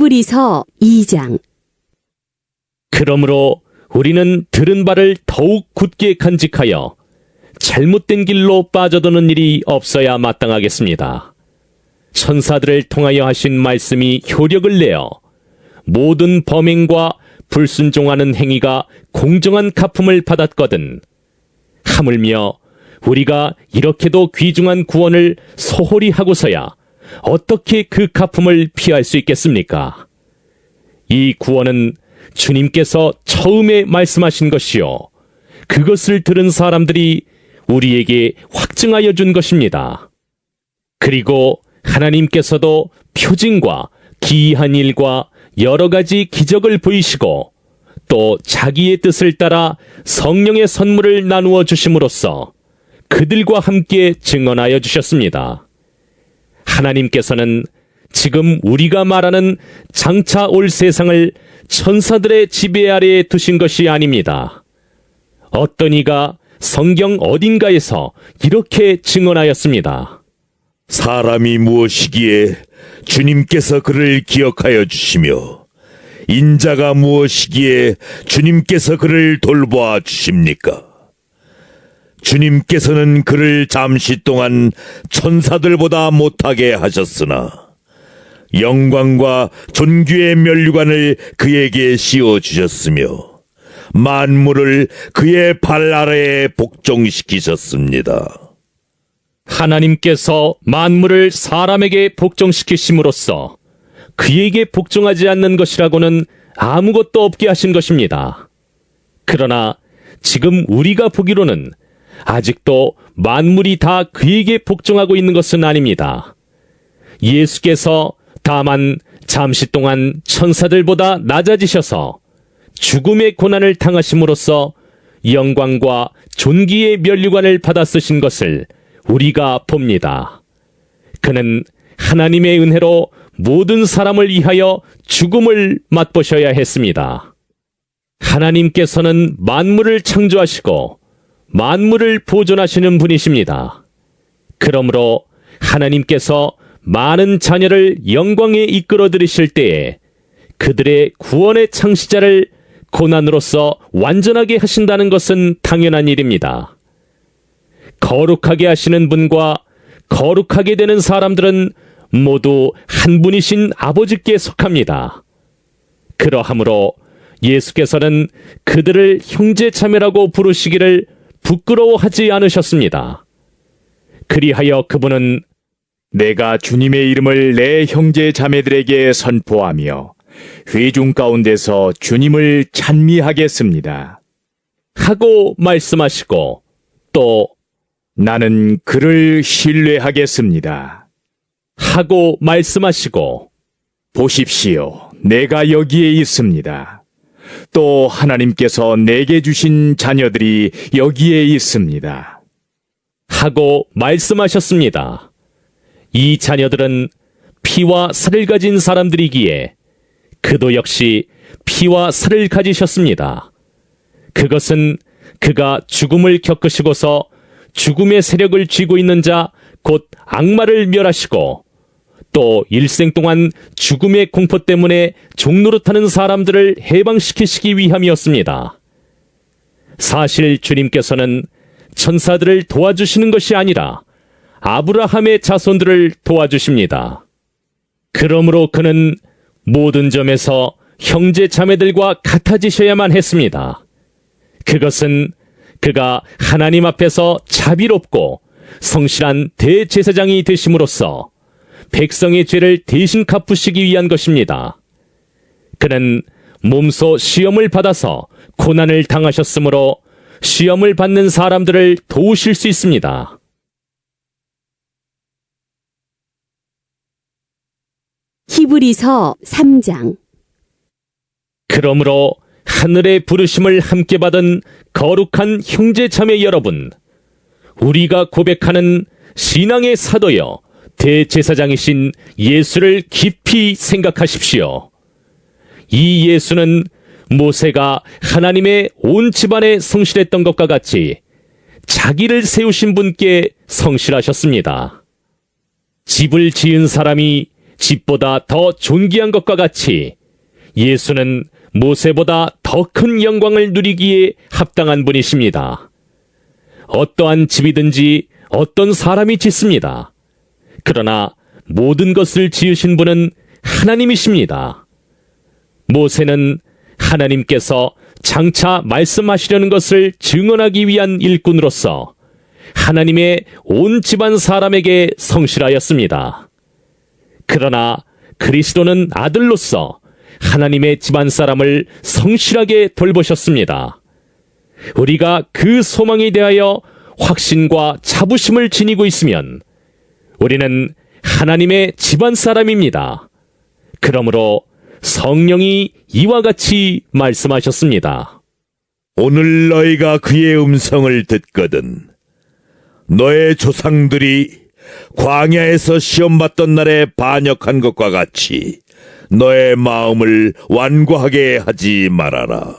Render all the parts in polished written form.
히브리서 2장. 그러므로 우리는 들은 바를 더욱 굳게 간직하여 잘못된 길로 빠져드는 일이 없어야 마땅하겠습니다. 천사들을 통하여 하신 말씀이 효력을 내어 모든 범행과 불순종하는 행위가 공정한 갚음을 받았거든 하물며 우리가 이렇게도 귀중한 구원을 소홀히 하고서야 어떻게 그 갚음을 피할 수 있겠습니까? 이 구원은 주님께서 처음에 말씀하신 것이요 그것을 들은 사람들이 우리에게 확증하여 준 것입니다. 그리고 하나님께서도 표징과 기이한 일과 여러 가지 기적을 보이시고 또 자기의 뜻을 따라 성령의 선물을 나누어 주심으로써 그들과 함께 증언하여 주셨습니다. 하나님께서는 지금 우리가 말하는 장차 올 세상을 천사들의 지배 아래에 두신 것이 아닙니다. 어떤 이가 성경 어딘가에서 이렇게 증언하였습니다. 사람이 무엇이기에 주님께서 그를 기억하여 주시며 인자가 무엇이기에 주님께서 그를 돌보아 주십니까? 주님께서는 그를 잠시 동안 천사들보다 못하게 하셨으나 영광과 존귀의 면류관을 그에게 씌워주셨으며 만물을 그의 발 아래에 복종시키셨습니다. 하나님께서 만물을 사람에게 복종시키심으로써 그에게 복종하지 않는 것이라고는 아무것도 없게 하신 것입니다. 그러나 지금 우리가 보기로는 아직도 만물이 다 그에게 복종하고 있는 것은 아닙니다. 예수께서 다만 잠시 동안 천사들보다 낮아지셔서 죽음의 고난을 당하심으로써 영광과 존귀의 면류관을 받아 쓰신 것을 우리가 봅니다. 그는 하나님의 은혜로 모든 사람을 위하여 죽음을 맛보셔야 했습니다. 하나님께서는 만물을 창조하시고 만물을 보존하시는 분이십니다. 그러므로 하나님께서 많은 자녀를 영광에 이끌어 들이실 때에 그들의 구원의 창시자를 고난으로서 완전하게 하신다는 것은 당연한 일입니다. 거룩하게 하시는 분과 거룩하게 되는 사람들은 모두 한 분이신 아버지께 속합니다. 그러하므로 예수께서는 그들을 형제자매라고 부르시기를 부끄러워하지 않으셨습니다. 그리하여 그분은 내가 주님의 이름을 내 형제 자매들에게 선포하며 회중 가운데서 주님을 찬미하겠습니다 하고 말씀하시고 또 나는 그를 신뢰하겠습니다 하고 말씀하시고 보십시오, 내가 여기에 있습니다. 또 하나님께서 내게 주신 자녀들이 여기에 있습니다 하고 말씀하셨습니다. 이 자녀들은 피와 살을 가진 사람들이기에 그도 역시 피와 살을 가지셨습니다. 그것은 그가 죽음을 겪으시고서 죽음의 세력을 쥐고 있는 자 곧 악마를 멸하시고 또 일생 동안 죽음의 공포 때문에 종노릇하는 사람들을 해방시키시기 위함이었습니다. 사실 주님께서는 천사들을 도와주시는 것이 아니라 아브라함의 자손들을 도와주십니다. 그러므로 그는 모든 점에서 형제 자매들과 같아지셔야만 했습니다. 그것은 그가 하나님 앞에서 자비롭고 성실한 대제사장이 되심으로써 백성의 죄를 대신 갚으시기 위한 것입니다. 그는 몸소 시험을 받아서 고난을 당하셨으므로 시험을 받는 사람들을 도우실 수 있습니다. 히브리서 3장. 그러므로 하늘의 부르심을 함께 받은 거룩한 형제 자매 여러분, 우리가 고백하는 신앙의 사도여 대제사장이신 예수를 깊이 생각하십시오. 이 예수는 모세가 하나님의 온 집안에 성실했던 것과 같이 자기를 세우신 분께 성실하셨습니다. 집을 지은 사람이 집보다 더 존귀한 것과 같이 예수는 모세보다 더 큰 영광을 누리기에 합당한 분이십니다. 어떠한 집이든지 어떤 사람이 짓습니다. 그러나 모든 것을 지으신 분은 하나님이십니다. 모세는 하나님께서 장차 말씀하시려는 것을 증언하기 위한 일꾼으로서 하나님의 온 집안 사람에게 성실하였습니다. 그러나 그리스도는 아들로서 하나님의 집안 사람을 성실하게 돌보셨습니다. 우리가 그 소망에 대하여 확신과 자부심을 지니고 있으면 우리는 하나님의 집안 사람입니다. 그러므로 성령이 이와 같이 말씀하셨습니다. 오늘 너희가 그의 음성을 듣거든 너의 조상들이 광야에서 시험받던 날에 반역한 것과 같이 너의 마음을 완고하게 하지 말아라.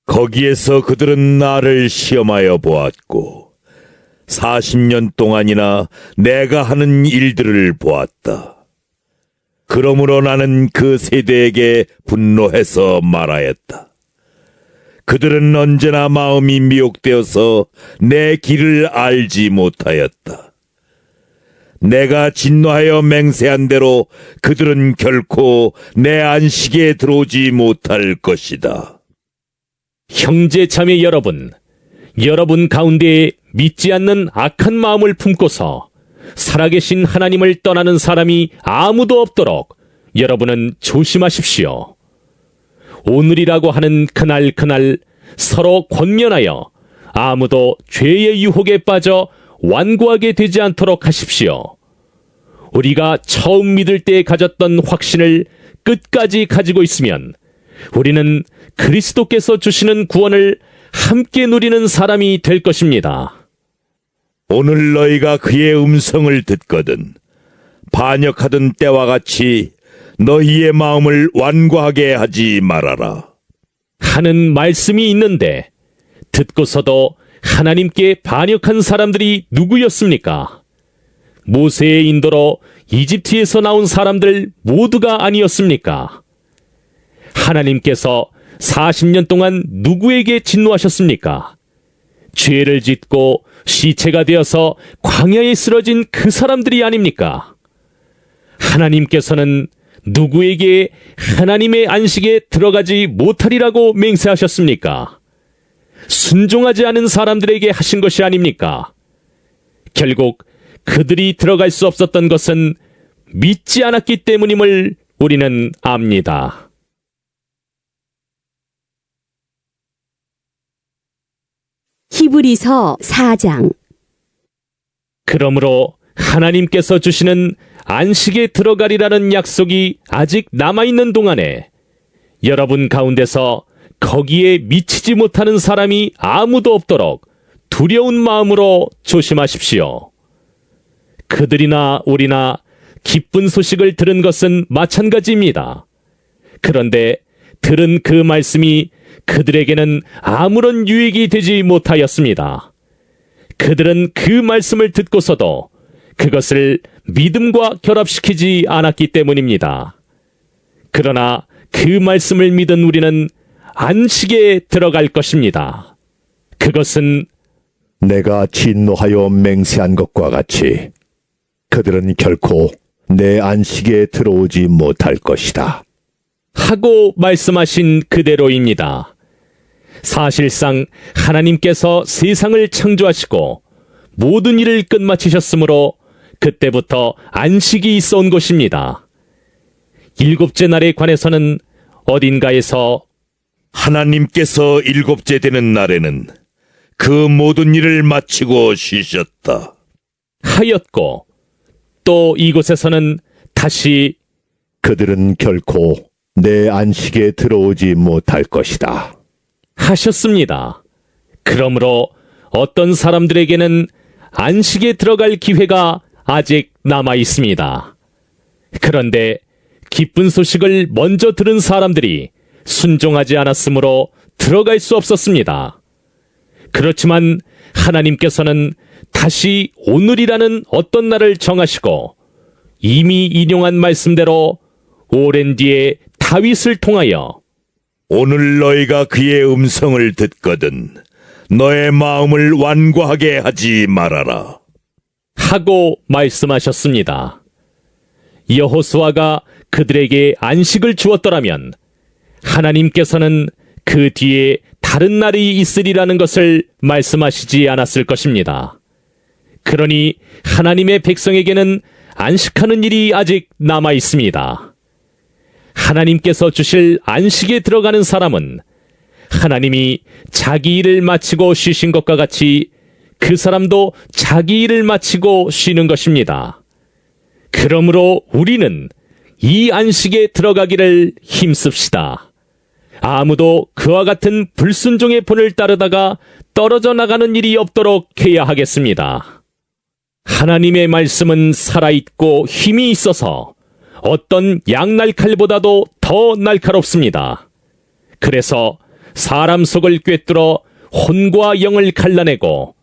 거기에서 그들은 나를 시험하여 보았고 40년 동안이나 내가 하는 일들을 보았다. 그러므로 나는 그 세대에게 분노해서 말하였다. 그들은 언제나 마음이 미혹되어서 내 길을 알지 못하였다. 내가 진노하여 맹세한 대로 그들은 결코 내 안식에 들어오지 못할 것이다. 형제 자매 여러분, 여러분 가운데에 믿지 않는 악한 마음을 품고서 살아계신 하나님을 떠나는 사람이 아무도 없도록 여러분은 조심하십시오. 오늘이라고 하는 그날 서로 권면하여 아무도 죄의 유혹에 빠져 완고하게 되지 않도록 하십시오. 우리가 처음 믿을 때 가졌던 확신을 끝까지 가지고 있으면 우리는 그리스도께서 주시는 구원을 함께 누리는 사람이 될 것입니다. 오늘 너희가 그의 음성을 듣거든 반역하던 때와 같이 너희의 마음을 완고하게 하지 말아라. 하는 말씀이 있는데 듣고서도 하나님께 반역한 사람들이 누구였습니까? 모세의 인도로 이집트에서 나온 사람들 모두가 아니었습니까? 하나님께서 40년 동안 누구에게 진노하셨습니까? 죄를 짓고 시체가 되어서 광야에 쓰러진 그 사람들이 아닙니까? 하나님께서는 누구에게 하나님의 안식에 들어가지 못하리라고 맹세하셨습니까? 순종하지 않은 사람들에게 하신 것이 아닙니까? 결국 그들이 들어갈 수 없었던 것은 믿지 않았기 때문임을 우리는 압니다. 히브리서 4장. 그러므로 하나님께서 주시는 안식에 들어가리라는 약속이 아직 남아있는 동안에 여러분 가운데서 거기에 미치지 못하는 사람이 아무도 없도록 두려운 마음으로 조심하십시오. 그들이나 우리나 기쁜 소식을 들은 것은 마찬가지입니다. 그런데 들은 그 말씀이 그들에게는 아무런 유익이 되지 못하였습니다. 그들은 그 말씀을 듣고서도 그것을 믿음과 결합시키지 않았기 때문입니다. 그러나 그 말씀을 믿은 우리는 안식에 들어갈 것입니다. 그것은 내가 진노하여 맹세한 것과 같이 그들은 결코 내 안식에 들어오지 못할 것이다. 하고 말씀하신 그대로입니다. 사실상 하나님께서 세상을 창조하시고 모든 일을 끝마치셨으므로 그때부터 안식이 있어 온 것입니다. 일곱째 날에 관해서는 어딘가에서 하나님께서 일곱째 되는 날에는 그 모든 일을 마치고 쉬셨다. 하였고 또 이곳에서는 다시 그들은 결코 내 안식에 들어오지 못할 것이다. 하셨습니다. 그러므로 어떤 사람들에게는 안식에 들어갈 기회가 아직 남아 있습니다. 그런데 기쁜 소식을 먼저 들은 사람들이 순종하지 않았으므로 들어갈 수 없었습니다. 그렇지만 하나님께서는 다시 오늘이라는 어떤 날을 정하시고 이미 인용한 말씀대로 오랜 뒤에 다윗을 통하여 오늘 너희가 그의 음성을 듣거든 너의 마음을 완고하게 하지 말아라. 하고 말씀하셨습니다. 여호수아가 그들에게 안식을 주었더라면 하나님께서는 그 뒤에 다른 날이 있으리라는 것을 말씀하시지 않았을 것입니다. 그러니 하나님의 백성에게는 안식하는 일이 아직 남아 있습니다. 하나님께서 주실 안식에 들어가는 사람은 하나님이 자기 일을 마치고 쉬신 것과 같이 그 사람도 자기 일을 마치고 쉬는 것입니다. 그러므로 우리는 이 안식에 들어가기를 힘씁시다. 아무도 그와 같은 불순종의 본을 따르다가 떨어져 나가는 일이 없도록 해야 하겠습니다. 하나님의 말씀은 살아있고 힘이 있어서 어떤 양날칼보다도 더 날카롭습니다. 그래서 사람 속을 꿰뚫어 혼과 영을 갈라내고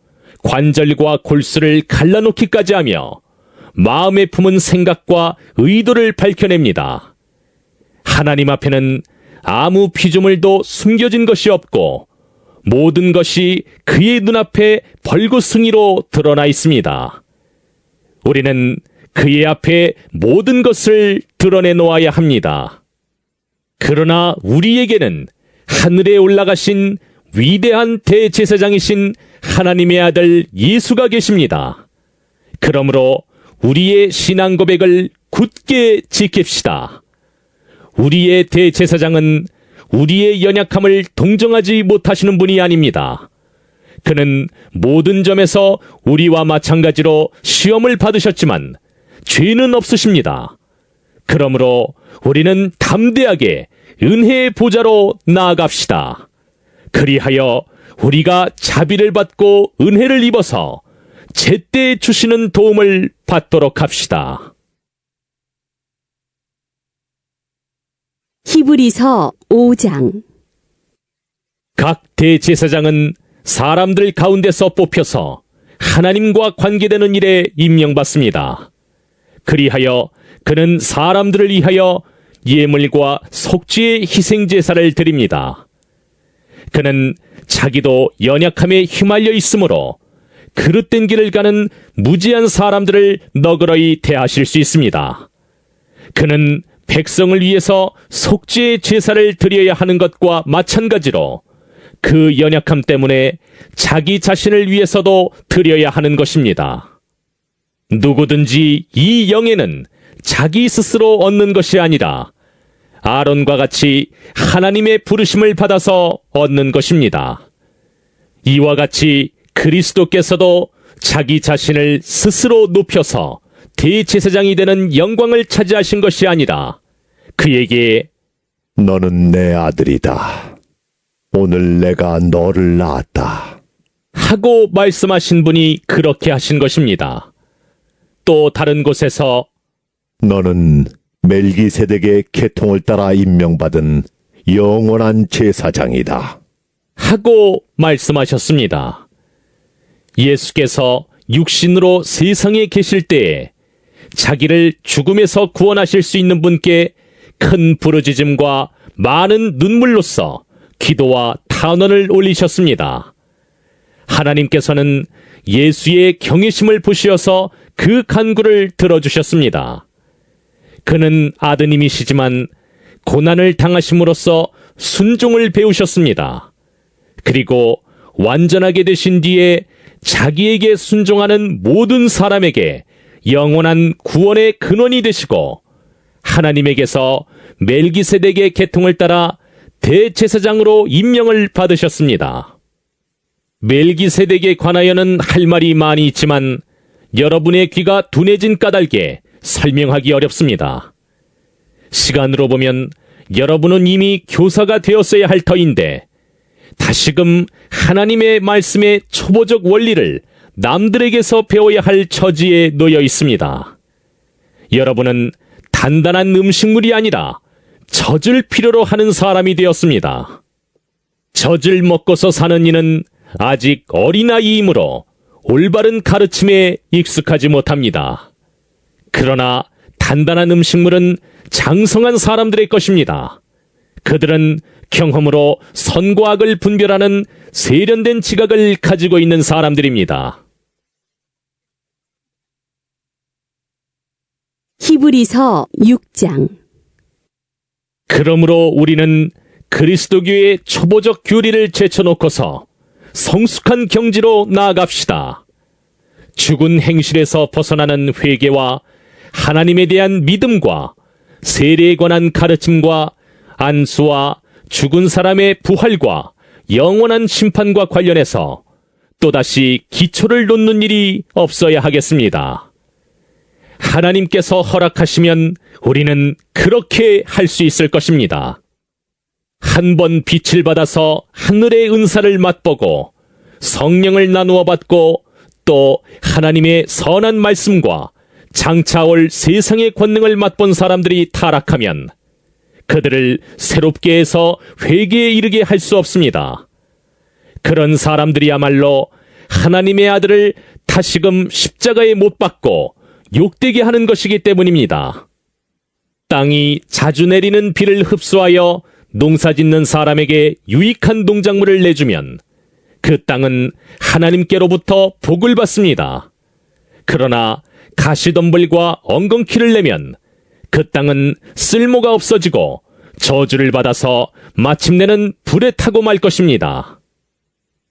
관절과 골수를 갈라놓기까지 하며 마음에 품은 생각과 의도를 밝혀냅니다. 하나님 앞에는 아무 피조물도 숨겨진 것이 없고 모든 것이 그의 눈앞에 벌거숭이로 드러나 있습니다. 우리는 그의 앞에 모든 것을 드러내 놓아야 합니다. 그러나 우리에게는 하늘에 올라가신 위대한 대제사장이신 하나님의 아들 예수가 계십니다. 그러므로 우리의 신앙 고백을 굳게 지킵시다. 우리의 대제사장은 우리의 연약함을 동정하지 못하시는 분이 아닙니다. 그는 모든 점에서 우리와 마찬가지로 시험을 받으셨지만 죄는 없으십니다. 그러므로 우리는 담대하게 은혜의 보좌로 나아갑시다. 그리하여 우리가 자비를 받고 은혜를 입어서 제때 주시는 도움을 받도록 합시다. 히브리서 5장. 각 대제사장은 사람들 가운데서 뽑혀서 하나님과 관계되는 일에 임명받습니다. 그리하여 그는 사람들을 위하여 예물과 속죄의 희생제사를 드립니다. 그는 자기도 연약함에 휘말려 있으므로 그릇된 길을 가는 무지한 사람들을 너그러이 대하실 수 있습니다. 그는 백성을 위해서 속죄의 제사를 드려야 하는 것과 마찬가지로 그 연약함 때문에 자기 자신을 위해서도 드려야 하는 것입니다. 누구든지 이 영에는 자기 스스로 얻는 것이 아니라 아론과 같이 하나님의 부르심을 받아서 얻는 것입니다. 이와 같이 그리스도께서도 자기 자신을 스스로 높여서 대제사장이 되는 영광을 차지하신 것이 아니라 그에게 너는 내 아들이다. 오늘 내가 너를 낳았다. 하고 말씀하신 분이 그렇게 하신 것입니다. 또 다른 곳에서 너는 멜기세덱의 계통을 따라 임명받은 영원한 제사장이다. 하고 말씀하셨습니다. 예수께서 육신으로 세상에 계실 때에 자기를 죽음에서 구원하실 수 있는 분께 큰 부르짖음과 많은 눈물로써 기도와 탄원을 올리셨습니다. 하나님께서는 예수의 경외심을 보시어서 그 간구를 들어주셨습니다. 그는 아드님이시지만 고난을 당하심으로써 순종을 배우셨습니다. 그리고 완전하게 되신 뒤에 자기에게 순종하는 모든 사람에게 영원한 구원의 근원이 되시고 하나님에게서 멜기세덱의 계통을 따라 대제사장으로 임명을 받으셨습니다. 멜기세덱에 관하여는 할 말이 많이 있지만 여러분의 귀가 둔해진 까닭에 설명하기 어렵습니다. 시간으로 보면 여러분은 이미 교사가 되었어야 할 터인데 다시금 하나님의 말씀의 초보적 원리를 남들에게서 배워야 할 처지에 놓여 있습니다. 여러분은 단단한 음식물이 아니라 젖을 필요로 하는 사람이 되었습니다. 젖을 먹고서 사는 이는 아직 어린아이이므로 올바른 가르침에 익숙하지 못합니다. 그러나 단단한 음식물은 장성한 사람들의 것입니다. 그들은 경험으로 선과 악을 분별하는 세련된 지각을 가지고 있는 사람들입니다. 히브리서 6장. 그러므로 우리는 그리스도교의 초보적 교리를 제쳐놓고서 성숙한 경지로 나아갑시다. 죽은 행실에서 벗어나는 회개와 하나님에 대한 믿음과 세례에 관한 가르침과 안수와 죽은 사람의 부활과 영원한 심판과 관련해서 또다시 기초를 놓는 일이 없어야 하겠습니다. 하나님께서 허락하시면 우리는 그렇게 할 수 있을 것입니다. 한 번 빛을 받아서 하늘의 은사를 맛보고 성령을 나누어 받고 또 하나님의 선한 말씀과 장차 올 세상의 권능을 맛본 사람들이 타락하면 그들을 새롭게 해서 회개에 이르게 할 수 없습니다. 그런 사람들이야말로 하나님의 아들을 다시금 십자가에 못 박고 욕되게 하는 것이기 때문입니다. 땅이 자주 내리는 비를 흡수하여 농사 짓는 사람에게 유익한 농작물을 내주면 그 땅은 하나님께로부터 복을 받습니다. 그러나 가시덤불과 엉겅퀴를 내면 그 땅은 쓸모가 없어지고 저주를 받아서 마침내는 불에 타고 말 것입니다.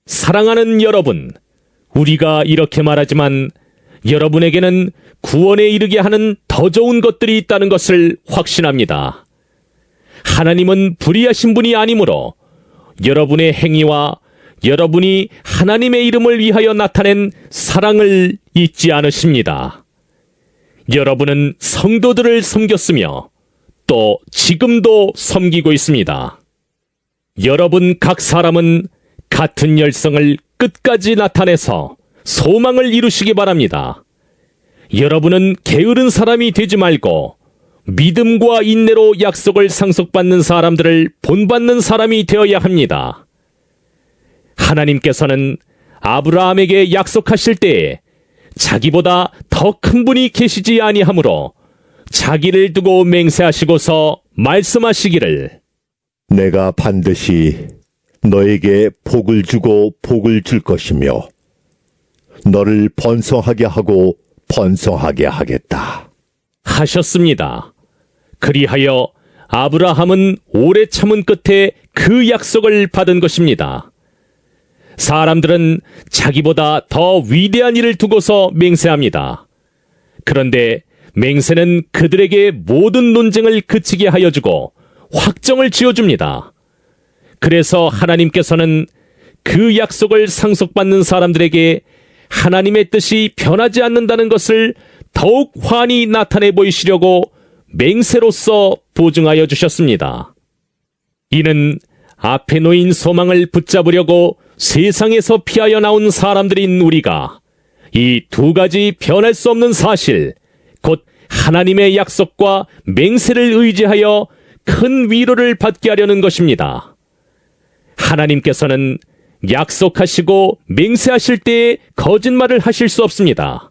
사랑하는 여러분, 우리가 이렇게 말하지만 여러분에게는 구원에 이르게 하는 더 좋은 것들이 있다는 것을 확신합니다. 하나님은 불의하신 분이 아니므로 여러분의 행위와 여러분이 하나님의 이름을 위하여 나타낸 사랑을 잊지 않으십니다. 여러분은 성도들을 섬겼으며 또 지금도 섬기고 있습니다. 여러분 각 사람은 같은 열성을 끝까지 나타내서 소망을 이루시기 바랍니다. 여러분은 게으른 사람이 되지 말고 믿음과 인내로 약속을 상속받는 사람들을 본받는 사람이 되어야 합니다. 하나님께서는 아브라함에게 약속하실 때에 자기보다 더 큰 분이 계시지 아니하므로 자기를 두고 맹세하시고서 말씀하시기를 내가 반드시 너에게 복을 주고 복을 줄 것이며 너를 번성하게 하고 번성하게 하겠다. 하셨습니다. 그리하여 아브라함은 오래 참은 끝에 그 약속을 받은 것입니다. 사람들은 자기보다 더 위대한 일을 두고서 맹세합니다. 그런데 맹세는 그들에게 모든 논쟁을 그치게 하여 주고 확정을 지어줍니다. 그래서 하나님께서는 그 약속을 상속받는 사람들에게 하나님의 뜻이 변하지 않는다는 것을 더욱 환히 나타내 보이시려고 맹세로서 보증하여 주셨습니다. 이는 앞에 놓인 소망을 붙잡으려고 세상에서 피하여 나온 사람들인 우리가 이 두 가지 변할 수 없는 사실, 곧 하나님의 약속과 맹세를 의지하여 큰 위로를 받게 하려는 것입니다. 하나님께서는 약속하시고 맹세하실 때에 거짓말을 하실 수 없습니다.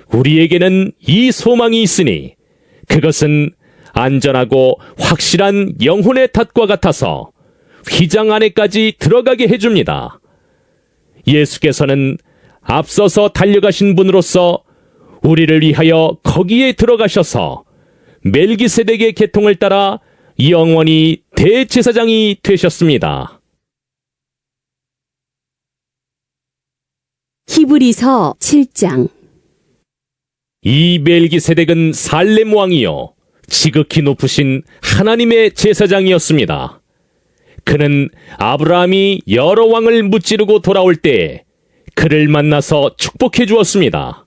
우리에게는 이 소망이 있으니 그것은 안전하고 확실한 영혼의 닷과 같아서 휘장 안에까지 들어가게 해줍니다. 예수께서는 앞서서 달려가신 분으로서 우리를 위하여 거기에 들어가셔서 멜기세덱의 계통을 따라 영원히 대제사장이 되셨습니다. 히브리서 7장. 이 멜기세덱은 살렘 왕이요 지극히 높으신 하나님의 제사장이었습니다. 그는 아브라함이 여러 왕을 무찌르고 돌아올 때 그를 만나서 축복해 주었습니다.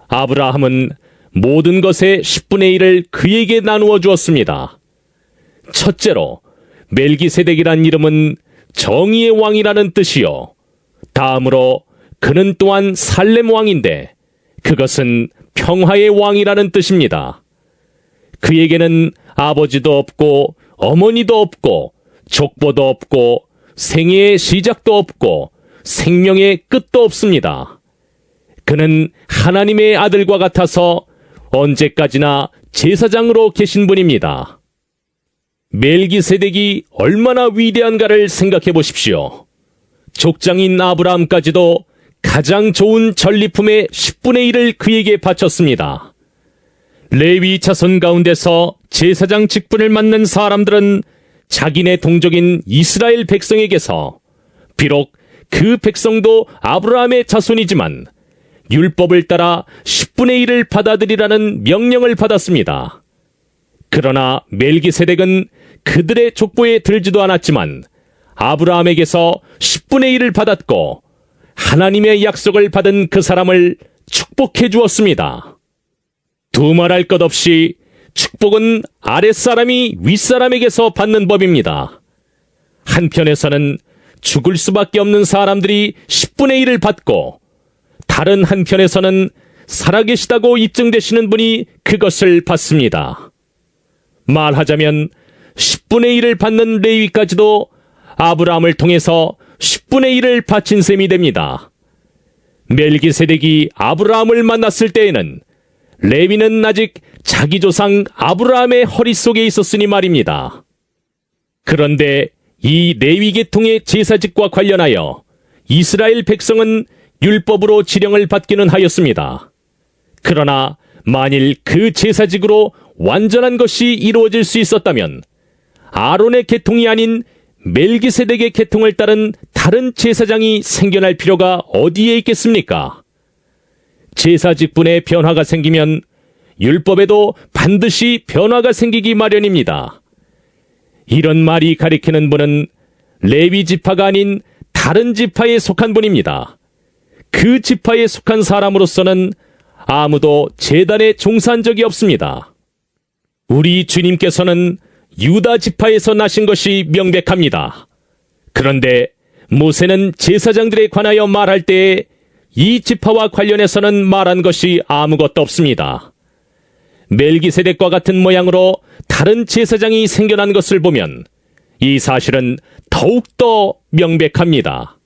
아브라함은 모든 것의 10분의 1을 그에게 나누어 주었습니다. 첫째로 멜기세덱이란 이름은 정의의 왕이라는 뜻이요. 다음으로 그는 또한 살렘 왕인데 그것은 평화의 왕이라는 뜻입니다. 그에게는 아버지도 없고 어머니도 없고 족보도 없고 생애의 시작도 없고 생명의 끝도 없습니다. 그는 하나님의 아들과 같아서 언제까지나 제사장으로 계신 분입니다. 멜기세덱이 얼마나 위대한가를 생각해 보십시오. 족장인 아브라함까지도 가장 좋은 전리품의 10분의 1을 그에게 바쳤습니다. 레위 자손 가운데서 제사장 직분을 맡는 사람들은 자기네 동족인 이스라엘 백성에게서 비록 그 백성도 아브라함의 자손이지만 율법을 따라 10분의 1을 받아들이라는 명령을 받았습니다. 그러나 멜기세덱은 그들의 족보에 들지도 않았지만 아브라함에게서 10분의 1을 받았고 하나님의 약속을 받은 그 사람을 축복해 주었습니다. 두말할 것 없이 축복은 아랫사람이 윗사람에게서 받는 법입니다. 한편에서는 죽을 수밖에 없는 사람들이 10분의 1을 받고 다른 한편에서는 살아계시다고 입증되시는 분이 그것을 받습니다. 말하자면 10분의 1을 받는 레위까지도 아브라함을 통해서 10분의 1을 바친 셈이 됩니다. 멜기세덱이 아브라함을 만났을 때에는 레위는 아직 자기 조상 아브라함의 허리 속에 있었으니 말입니다. 그런데 이 레위 계통의 제사직과 관련하여 이스라엘 백성은 율법으로 지령을 받기는 하였습니다. 그러나 만일 그 제사직으로 완전한 것이 이루어질 수 있었다면 아론의 계통이 아닌 멜기세덱의 계통을 따른 다른 제사장이 생겨날 필요가 어디에 있겠습니까? 제사직분에 변화가 생기면 율법에도 반드시 변화가 생기기 마련입니다. 이런 말이 가리키는 분은 레위 지파가 아닌 다른 지파에 속한 분입니다. 그 지파에 속한 사람으로서는 아무도 제단에 종사한 적이 없습니다. 우리 주님께서는 유다 지파에서 나신 것이 명백합니다. 그런데 모세는 제사장들에 관하여 말할 때에 이 지파와 관련해서는 말한 것이 아무것도 없습니다. 멜기세덱과 같은 모양으로 다른 제사장이 생겨난 것을 보면 이 사실은 더욱더 명백합니다.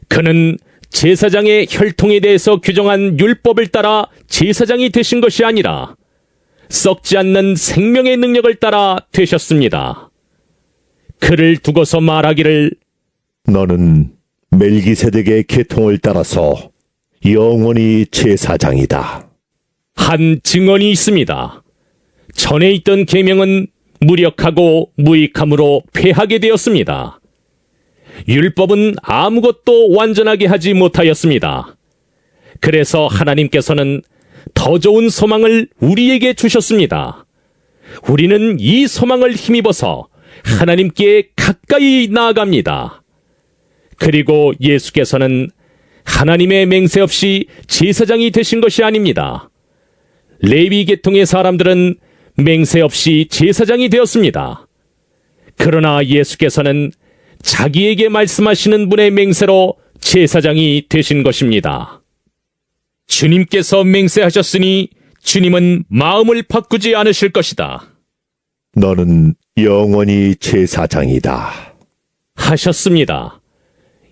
그는 제사장의 혈통에 대해서 규정한 율법을 따라 제사장이 되신 것이 아니라 썩지 않는 생명의 능력을 따라 되셨습니다. 그를 두고서 말하기를 너는 멜기세덱의 계통을 따라서 영원히 제사장이다. 한 증언이 있습니다. 전에 있던 계명은 무력하고 무익함으로 폐하게 되었습니다. 율법은 아무것도 완전하게 하지 못하였습니다. 그래서 하나님께서는 더 좋은 소망을 우리에게 주셨습니다. 우리는 이 소망을 힘입어서 하나님께 가까이 나아갑니다. 그리고 예수께서는 하나님의 맹세 없이 제사장이 되신 것이 아닙니다. 레위 계통의 사람들은 맹세 없이 제사장이 되었습니다. 그러나 예수께서는 자기에게 말씀하시는 분의 맹세로 제사장이 되신 것입니다. 주님께서 맹세하셨으니 주님은 마음을 바꾸지 않으실 것이다. 너는 영원히 제사장이다. 하셨습니다.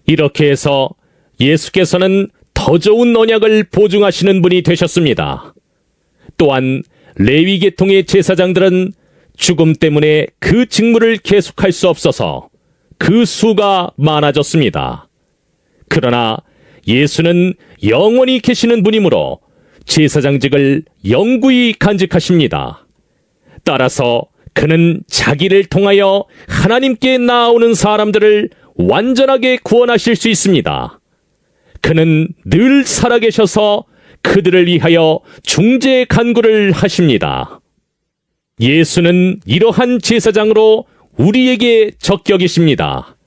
이렇게 해서 예수께서는 더 좋은 언약을 보증하시는 분이 되셨습니다. 또한 레위 계통의 제사장들은 죽음 때문에 그 직무를 계속할 수 없어서 그 수가 많아졌습니다. 그러나 예수는 영원히 계시는 분이므로 제사장직을 영구히 간직하십니다. 따라서 그는 자기를 통하여 하나님께 나아오는 사람들을 완전하게 구원하실 수 있습니다. 그는 늘 살아계셔서 그들을 위하여 중재 간구를 하십니다. 예수는 이러한 제사장으로 우리에게 적격이십니다.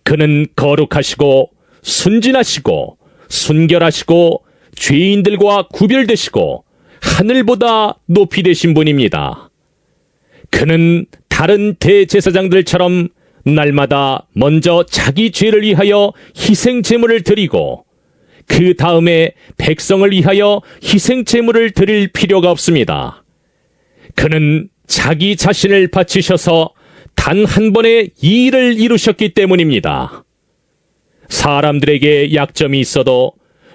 그는 거룩하시고 순진하시고 순결하시고 죄인들과 구별되시고 하늘보다 높이 되신 분입니다. 그는 다른 대제사장들처럼 날마다 먼저 자기 죄를 위하여 희생 제물을 드리고 그 다음에 백성을 위하여 희생 제물을 드릴 필요가 없습니다. 그는 자기 자신을 바치셔서 단 한 번에 이 일을 이루셨기 때문입니다. 사람들에게 약점이 있어도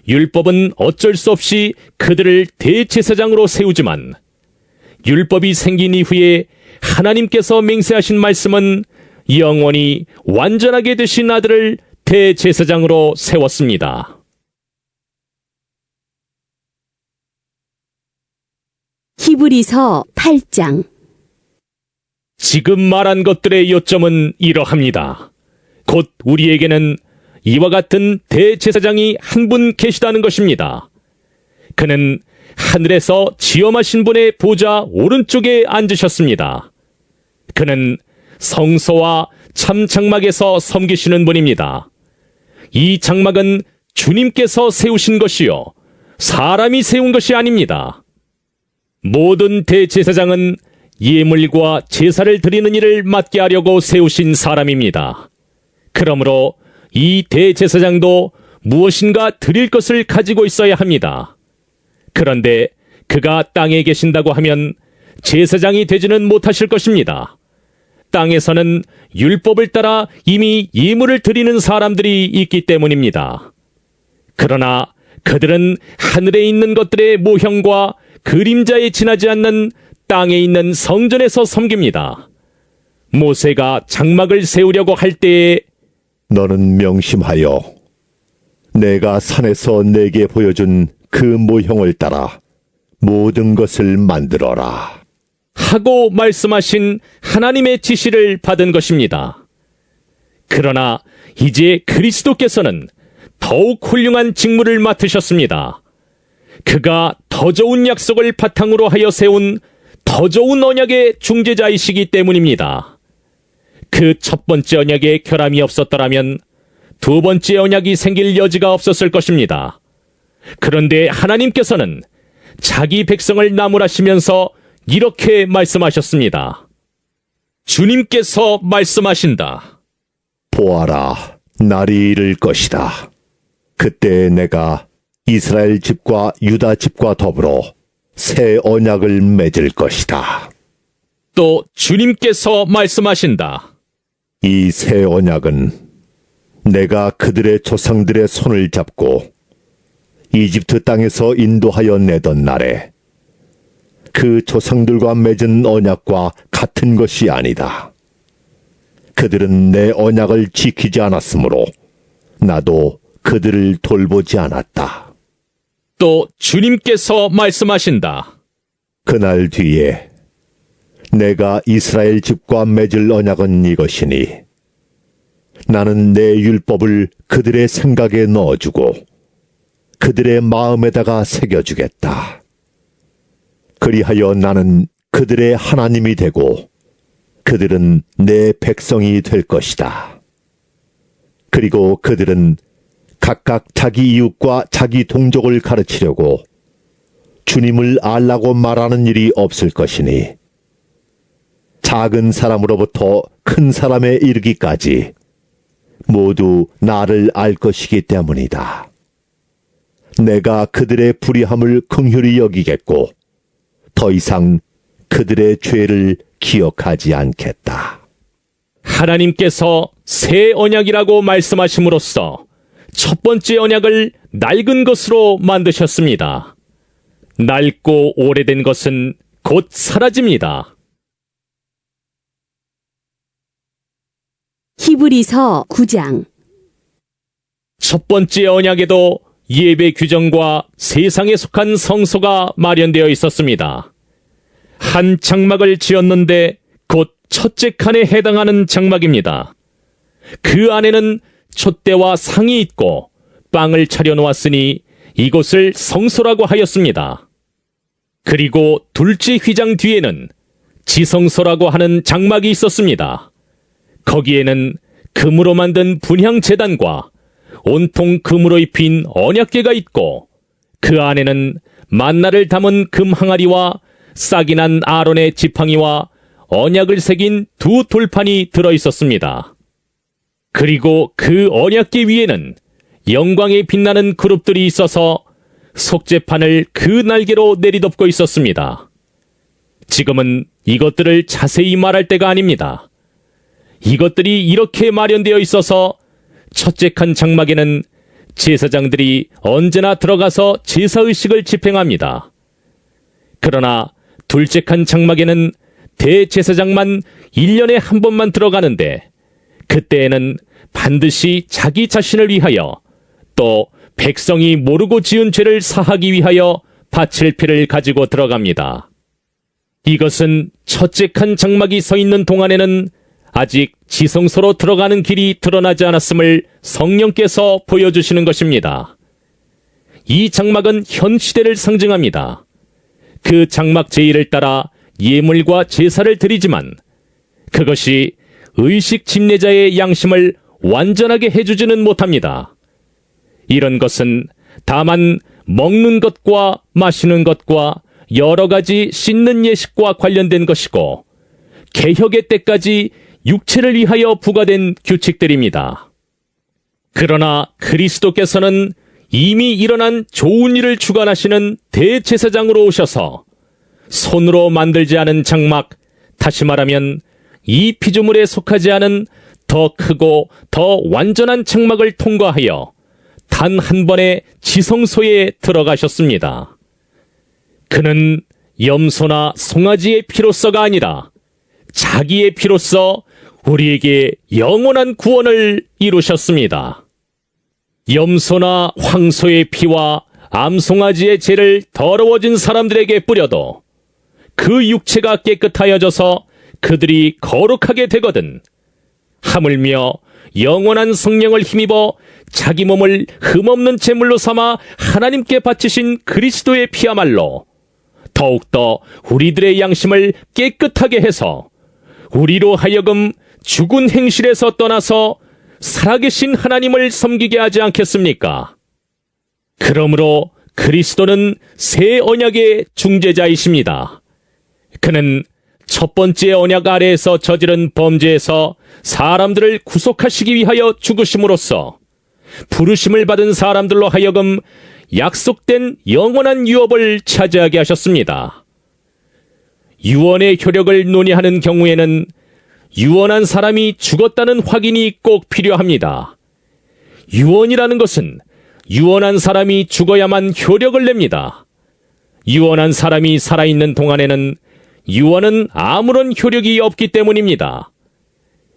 율법은 어쩔 수 없이 그들을 대제사장으로 세우지만 율법이 생긴 이후에 하나님께서 맹세하신 말씀은 영원히 완전하게 되신 아들을 대제사장으로 세웠습니다. 히브리서 8장. 지금 말한 것들의 요점은 이러합니다. 곧 우리에게는 이와 같은 대제사장이 한 분 계시다는 것입니다. 그는 하늘에서 지엄하신 분의 보좌 오른쪽에 앉으셨습니다. 그는 성소와 참 장막에서 섬기시는 분입니다. 이 장막은 주님께서 세우신 것이요 사람이 세운 것이 아닙니다. 모든 대제사장은 예물과 제사를 드리는 일을 맡게 하려고 세우신 사람입니다. 그러므로 이 대제사장도 무엇인가 드릴 것을 가지고 있어야 합니다. 그런데 그가 땅에 계신다고 하면 제사장이 되지는 못하실 것입니다. 땅에서는 율법을 따라 이미 예물을 드리는 사람들이 있기 때문입니다. 그러나 그들은 하늘에 있는 것들의 모형과 그림자에 지나지 않는 땅에 있는 성전에서 섬깁니다. 모세가 장막을 세우려고 할 때에 너는 명심하여 내가 산에서 내게 보여준 그 모형을 따라 모든 것을 만들어라 하고 말씀하신 하나님의 지시를 받은 것입니다. 그러나 이제 그리스도께서는 더욱 훌륭한 직무를 맡으셨습니다. 그가 더 좋은 약속을 바탕으로 하여 세운 더 좋은 언약의 중재자이시기 때문입니다. 그 첫 번째 언약에 결함이 없었더라면 두 번째 언약이 생길 여지가 없었을 것입니다. 그런데 하나님께서는 자기 백성을 나무라시면서 이렇게 말씀하셨습니다. 주님께서 말씀하신다. 보아라, 날이 이를 것이다. 그때 내가 이스라엘 집과 유다 집과 더불어 새 언약을 맺을 것이다. 또 주님께서 말씀하신다. 이 새 언약은 내가 그들의 조상들의 손을 잡고 이집트 땅에서 인도하여 내던 날에 그 조상들과 맺은 언약과 같은 것이 아니다. 그들은 내 언약을 지키지 않았으므로 나도 그들을 돌보지 않았다. 또 주님께서 말씀하신다. 그날 뒤에 내가 이스라엘 집과 맺을 언약은 이것이니 나는 내 율법을 그들의 생각에 넣어주고 그들의 마음에다가 새겨주겠다. 그리하여 나는 그들의 하나님이 되고 그들은 내 백성이 될 것이다. 그리고 그들은 각각 자기 이웃과 자기 동족을 가르치려고 주님을 알라고 말하는 일이 없을 것이니 작은 사람으로부터 큰 사람에 이르기까지 모두 나를 알 것이기 때문이다. 내가 그들의 불의함을 긍휼히 여기겠고 더 이상 그들의 죄를 기억하지 않겠다. 하나님께서 새 언약이라고 말씀하심으로써 첫 번째 언약을 낡은 것으로 만드셨습니다. 낡고 오래된 것은 곧 사라집니다. 히브리서 9장. 첫 번째 언약에도 예배 규정과 세상에 속한 성소가 마련되어 있었습니다. 한 장막을 지었는데 곧 첫째 칸에 해당하는 장막입니다. 그 안에는 촛대와 상이 있고 빵을 차려놓았으니 이곳을 성소라고 하였습니다. 그리고 둘째 휘장 뒤에는 지성소라고 하는 장막이 있었습니다. 거기에는 금으로 만든 분향제단과 온통 금으로 입힌 언약궤가 있고 그 안에는 만나를 담은 금 항아리와 싹이 난 아론의 지팡이와 언약을 새긴 두 돌판이 들어 있었습니다. 그리고 그 언약궤 위에는 영광에 빛나는 그룹들이 있어서 속죄판을 그 날개로 내리덮고 있었습니다. 지금은 이것들을 자세히 말할 때가 아닙니다. 이것들이 이렇게 마련되어 있어서 첫째 칸 장막에는 제사장들이 언제나 들어가서 제사의식을 집행합니다. 그러나 둘째 칸 장막에는 대제사장만 1년에 한 번만 들어가는데 그때에는 반드시 자기 자신을 위하여 또 백성이 모르고 지은 죄를 사하기 위하여 바칠 피를 가지고 들어갑니다. 이것은 첫째 칸 장막이 서 있는 동안에는 아직 지성소로 들어가는 길이 드러나지 않았음을 성령께서 보여주시는 것입니다. 이 장막은 현 시대를 상징합니다. 그 장막 제의를 따라 예물과 제사를 드리지만 그것이 의식 침례자의 양심을 완전하게 해주지는 못합니다. 이런 것은 다만 먹는 것과 마시는 것과 여러 가지 씻는 예식과 관련된 것이고 개혁의 때까지 육체를 위하여 부과된 규칙들입니다. 그러나 그리스도께서는 이미 일어난 좋은 일을 주관하시는 대제사장으로 오셔서 손으로 만들지 않은 장막, 다시 말하면 이 피조물에 속하지 않은 더 크고 더 완전한 장막을 통과하여 단 한 번의 지성소에 들어가셨습니다. 그는 염소나 송아지의 피로서가 아니라 자기의 피로서 우리에게 영원한 구원을 이루셨습니다. 염소나 황소의 피와 암송아지의 죄를 더러워진 사람들에게 뿌려도 그 육체가 깨끗하여져서 그들이 거룩하게 되거든 하물며 영원한 성령을 힘입어 자기 몸을 흠없는 제물로 삼아 하나님께 바치신 그리스도의 피야말로 더욱더 우리들의 양심을 깨끗하게 해서 우리로 하여금 죽은 행실에서 떠나서 살아계신 하나님을 섬기게 하지 않겠습니까? 그러므로 그리스도는 새 언약의 중재자이십니다. 그는 첫 번째 언약 아래에서 저지른 범죄에서 사람들을 구속하시기 위하여 죽으심으로써 부르심을 받은 사람들로 하여금 약속된 영원한 유업을 차지하게 하셨습니다. 유언의 효력을 논의하는 경우에는 유언한 사람이 죽었다는 확인이 꼭 필요합니다. 유언이라는 것은 유언한 사람이 죽어야만 효력을 냅니다. 유언한 사람이 살아있는 동안에는 유언은 아무런 효력이 없기 때문입니다.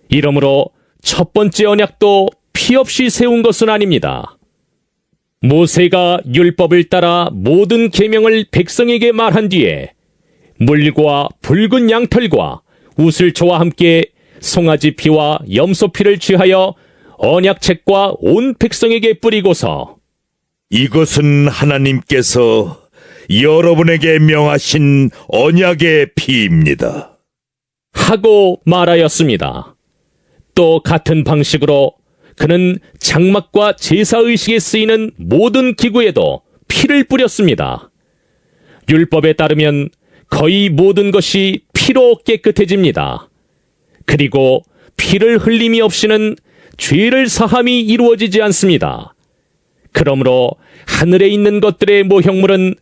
이러므로 첫 번째 언약도 피 없이 세운 것은 아닙니다. 모세가 율법을 따라 모든 계명을 백성에게 말한 뒤에 물과 붉은 양털과 우슬초와 함께 송아지 피와 염소 피를 취하여 언약책과 온 백성에게 뿌리고서 이것은 하나님께서 여러분에게 명하신 언약의 피입니다. 하고 말하였습니다. 또 같은 방식으로 그는 장막과 제사의식에 쓰이는 모든 기구에도 피를 뿌렸습니다. 율법에 따르면 거의 모든 것이 피로 깨끗해집니다. 그리고 피를 흘림이 없이는 죄를 사함이 이루어지지 않습니다. 그러므로 하늘에 있는 것들의 모형물은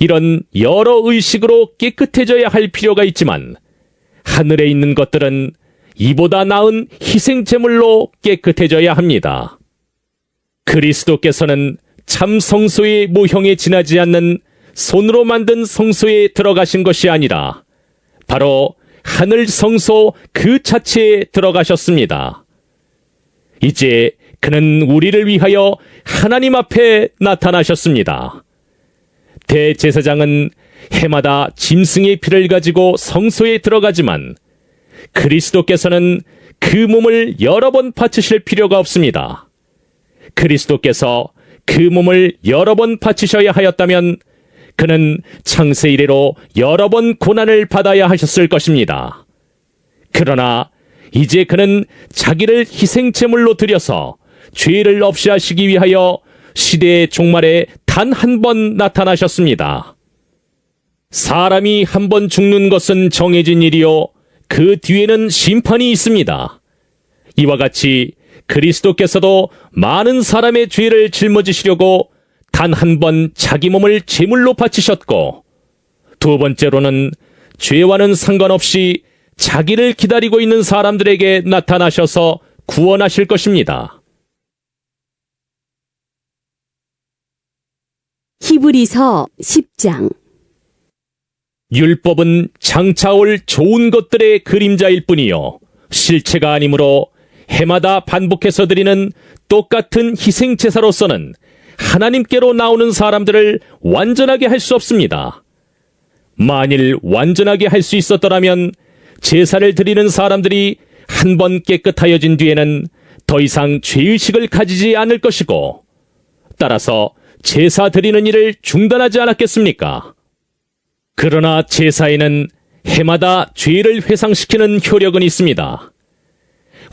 이런 여러 의식으로 깨끗해져야 할 필요가 있지만 하늘에 있는 것들은 이보다 나은 희생제물로 깨끗해져야 합니다. 그리스도께서는 참 성소의 모형에 지나지 않는 손으로 만든 성소에 들어가신 것이 아니라 바로 하늘 성소 그 자체에 들어가셨습니다. 이제 그는 우리를 위하여 하나님 앞에 나타나셨습니다. 대제사장은 해마다 짐승의 피를 가지고 성소에 들어가지만 그리스도께서는 그 몸을 여러 번 바치실 필요가 없습니다. 그리스도께서 그 몸을 여러 번 바치셔야 하였다면 그는 창세 이래로 여러 번 고난을 받아야 하셨을 것입니다. 그러나 이제 그는 자기를 희생제물로 드려서 죄를 없이 하시기 위하여 시대의 종말에 단 한 번 나타나셨습니다. 사람이 한 번 죽는 것은 정해진 일이요 그 뒤에는 심판이 있습니다. 이와 같이 그리스도께서도 많은 사람의 죄를 짊어지시려고 단 한 번 자기 몸을 제물로 바치셨고 두 번째로는 죄와는 상관없이 자기를 기다리고 있는 사람들에게 나타나셔서 구원하실 것입니다. 히브리서 10장. 율법은 장차 올 좋은 것들의 그림자일 뿐이요 실체가 아니므로 해마다 반복해서 드리는 똑같은 희생 제사로서는 하나님께로 나오는 사람들을 완전하게 할 수 없습니다. 만일 완전하게 할 수 있었더라면 제사를 드리는 사람들이 한 번 깨끗하여진 뒤에는 더 이상 죄의식을 가지지 않을 것이고, 따라서 제사 드리는 일을 중단하지 않았겠습니까? 그러나 제사에는 해마다 죄를 회상시키는 효력은 있습니다.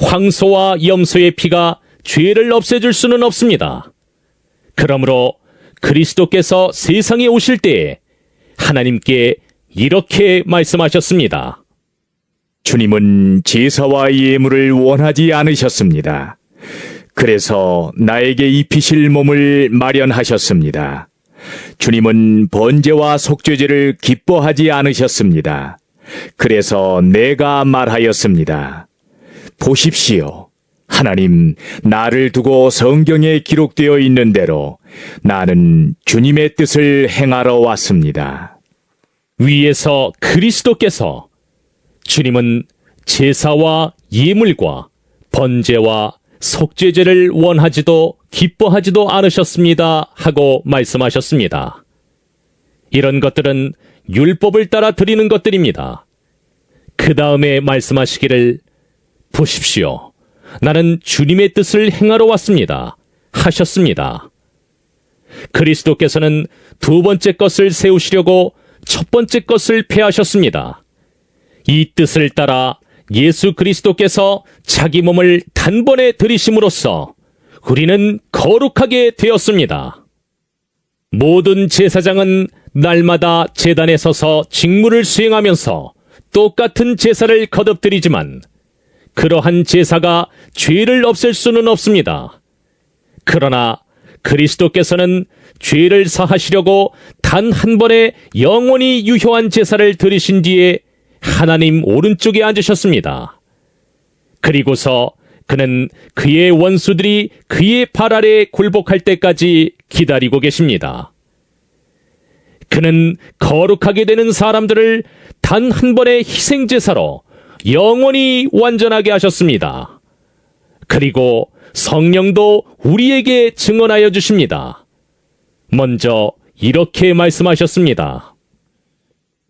황소와 염소의 피가 죄를 없애줄 수는 없습니다. 그러므로 그리스도께서 세상에 오실 때에 하나님께 이렇게 말씀하셨습니다. 주님은 제사와 예물을 원하지 않으셨습니다. 그래서 나에게 입히실 몸을 마련하셨습니다. 주님은 번제와 속죄제를 기뻐하지 않으셨습니다. 그래서 내가 말하였습니다. 보십시오. 하나님, 나를 두고 성경에 기록되어 있는 대로 나는 주님의 뜻을 행하러 왔습니다. 위에서 그리스도께서 주님은 제사와 예물과 번제와 속죄제를 원하지도 기뻐하지도 않으셨습니다 하고 말씀하셨습니다. 이런 것들은 율법을 따라 드리는 것들입니다. 그 다음에 말씀하시기를 보십시오. 나는 주님의 뜻을 행하러 왔습니다 하셨습니다. 그리스도께서는 두 번째 것을 세우시려고 첫 번째 것을 폐하셨습니다. 이 뜻을 따라 예수 그리스도께서 자기 몸을 단번에 들이심으로써 우리는 거룩하게 되었습니다. 모든 제사장은 날마다 제단에 서서 직무를 수행하면서 똑같은 제사를 거듭드리지만 그러한 제사가 죄를 없앨 수는 없습니다. 그러나 그리스도께서는 죄를 사하시려고 단 한 번에 영원히 유효한 제사를 드리신 뒤에 하나님 오른쪽에 앉으셨습니다. 그리고서 그는 그의 원수들이 그의 발 아래 굴복할 때까지 기다리고 계십니다. 그는 거룩하게 되는 사람들을 단 한 번의 희생제사로 영원히 완전하게 하셨습니다. 그리고 성령도 우리에게 증언하여 주십니다. 먼저 이렇게 말씀하셨습니다.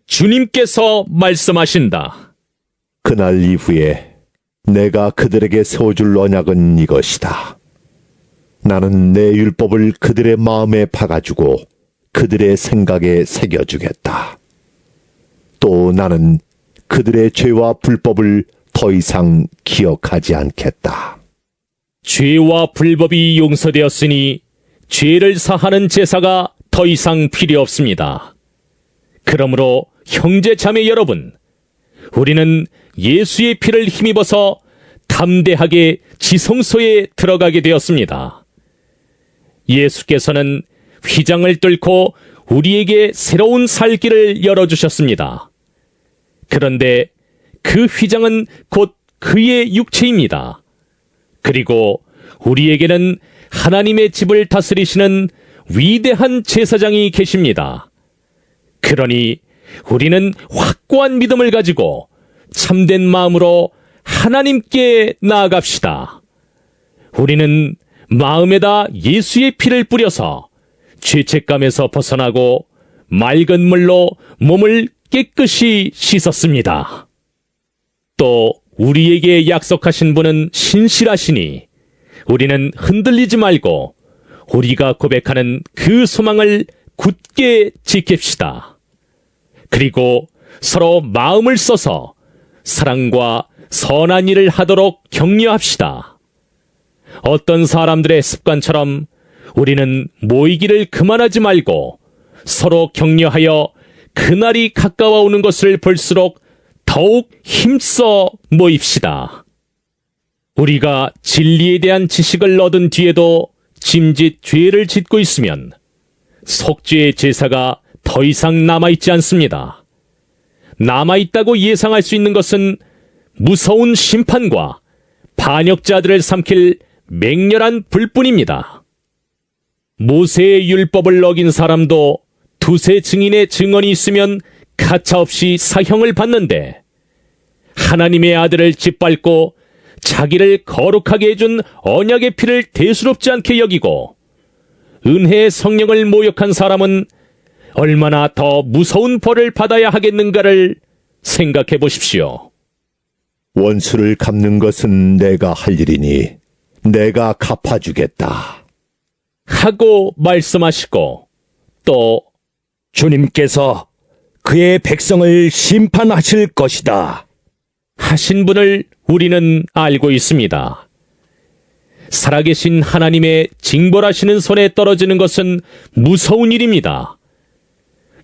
주님께서 말씀하신다. 그날 이후에 내가 그들에게 세워줄 언약은 이것이다. 나는 내 율법을 그들의 마음에 박아주고 그들의 생각에 새겨주겠다. 또 나는 그들의 죄와 불법을 더 이상 기억하지 않겠다. 죄와 불법이 용서되었으니 죄를 사하는 제사가 더 이상 필요 없습니다. 그러므로 형제 자매 여러분, 우리는 예수의 피를 힘입어서 담대하게 지성소에 들어가게 되었습니다. 예수께서는 휘장을 뚫고 우리에게 새로운 살 길을 열어주셨습니다. 그런데 그 휘장은 곧 그의 육체입니다. 그리고 우리에게는 하나님의 집을 다스리시는 위대한 제사장이 계십니다. 그러니 우리는 확고한 믿음을 가지고 참된 마음으로 하나님께 나아갑시다. 우리는 마음에다 예수의 피를 뿌려서 죄책감에서 벗어나고 맑은 물로 몸을 깨끗이 씻었습니다. 또 우리에게 약속하신 분은 신실하시니 우리는 흔들리지 말고 우리가 고백하는 그 소망을 굳게 지킵시다. 그리고 서로 마음을 써서 사랑과 선한 일을 하도록 격려합시다. 어떤 사람들의 습관처럼 우리는 모이기를 그만하지 말고 서로 격려하여 그날이 가까워 오는 것을 볼수록 더욱 힘써 모입시다. 우리가 진리에 대한 지식을 얻은 뒤에도 짐짓 죄를 짓고 있으면 속죄의 제사가 더 이상 남아있지 않습니다. 남아있다고 예상할 수 있는 것은 무서운 심판과 반역자들을 삼킬 맹렬한 불뿐입니다. 모세의 율법을 어긴 사람도 두세 증인의 증언이 있으면 가차없이 사형을 받는데 하나님의 아들을 짓밟고 자기를 거룩하게 해준 언약의 피를 대수롭지 않게 여기고 은혜의 성령을 모욕한 사람은 얼마나 더 무서운 벌을 받아야 하겠는가를 생각해 보십시오. 원수를 갚는 것은 내가 할 일이니 내가 갚아주겠다. 하고 말씀하시고 또 주님께서 그의 백성을 심판하실 것이다. 하신 분을 우리는 알고 있습니다. 살아계신 하나님의 징벌하시는 손에 떨어지는 것은 무서운 일입니다.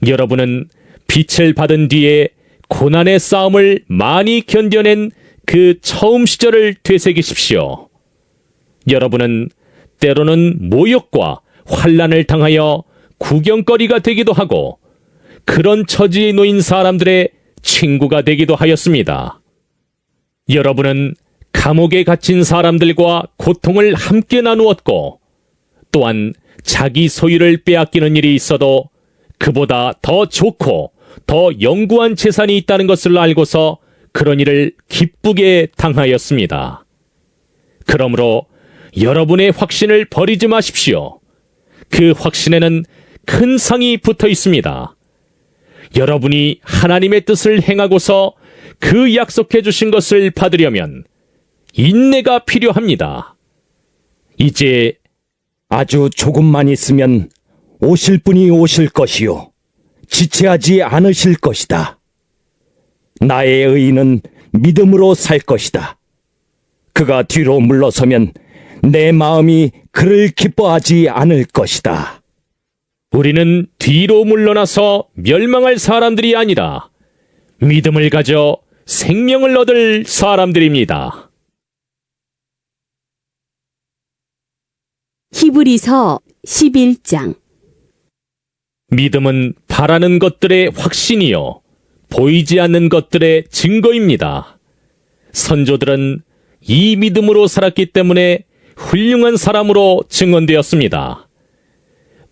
여러분은 빛을 받은 뒤에 고난의 싸움을 많이 견뎌낸 그 처음 시절을 되새기십시오. 여러분은 때로는 모욕과 환난을 당하여 구경거리가 되기도 하고 그런 처지에 놓인 사람들의 친구가 되기도 하였습니다. 여러분은 감옥에 갇힌 사람들과 고통을 함께 나누었고 또한 자기 소유를 빼앗기는 일이 있어도 그보다 더 좋고 더 영구한 재산이 있다는 것을 알고서 그런 일을 기쁘게 당하였습니다. 그러므로 여러분의 확신을 버리지 마십시오. 그 확신에는 큰 상이 붙어 있습니다. 여러분이 하나님의 뜻을 행하고서 그 약속해 주신 것을 받으려면 인내가 필요합니다. 이제 아주 조금만 있으면 오실 분이 오실 것이요. 지체하지 않으실 것이다. 나의 의인은 믿음으로 살 것이다. 그가 뒤로 물러서면 내 마음이 그를 기뻐하지 않을 것이다. 우리는 뒤로 물러나서 멸망할 사람들이 아니라 믿음을 가져 생명을 얻을 사람들입니다. 히브리서 11장. 믿음은 바라는 것들의 확신이요 보이지 않는 것들의 증거입니다. 선조들은 이 믿음으로 살았기 때문에 훌륭한 사람으로 증언되었습니다.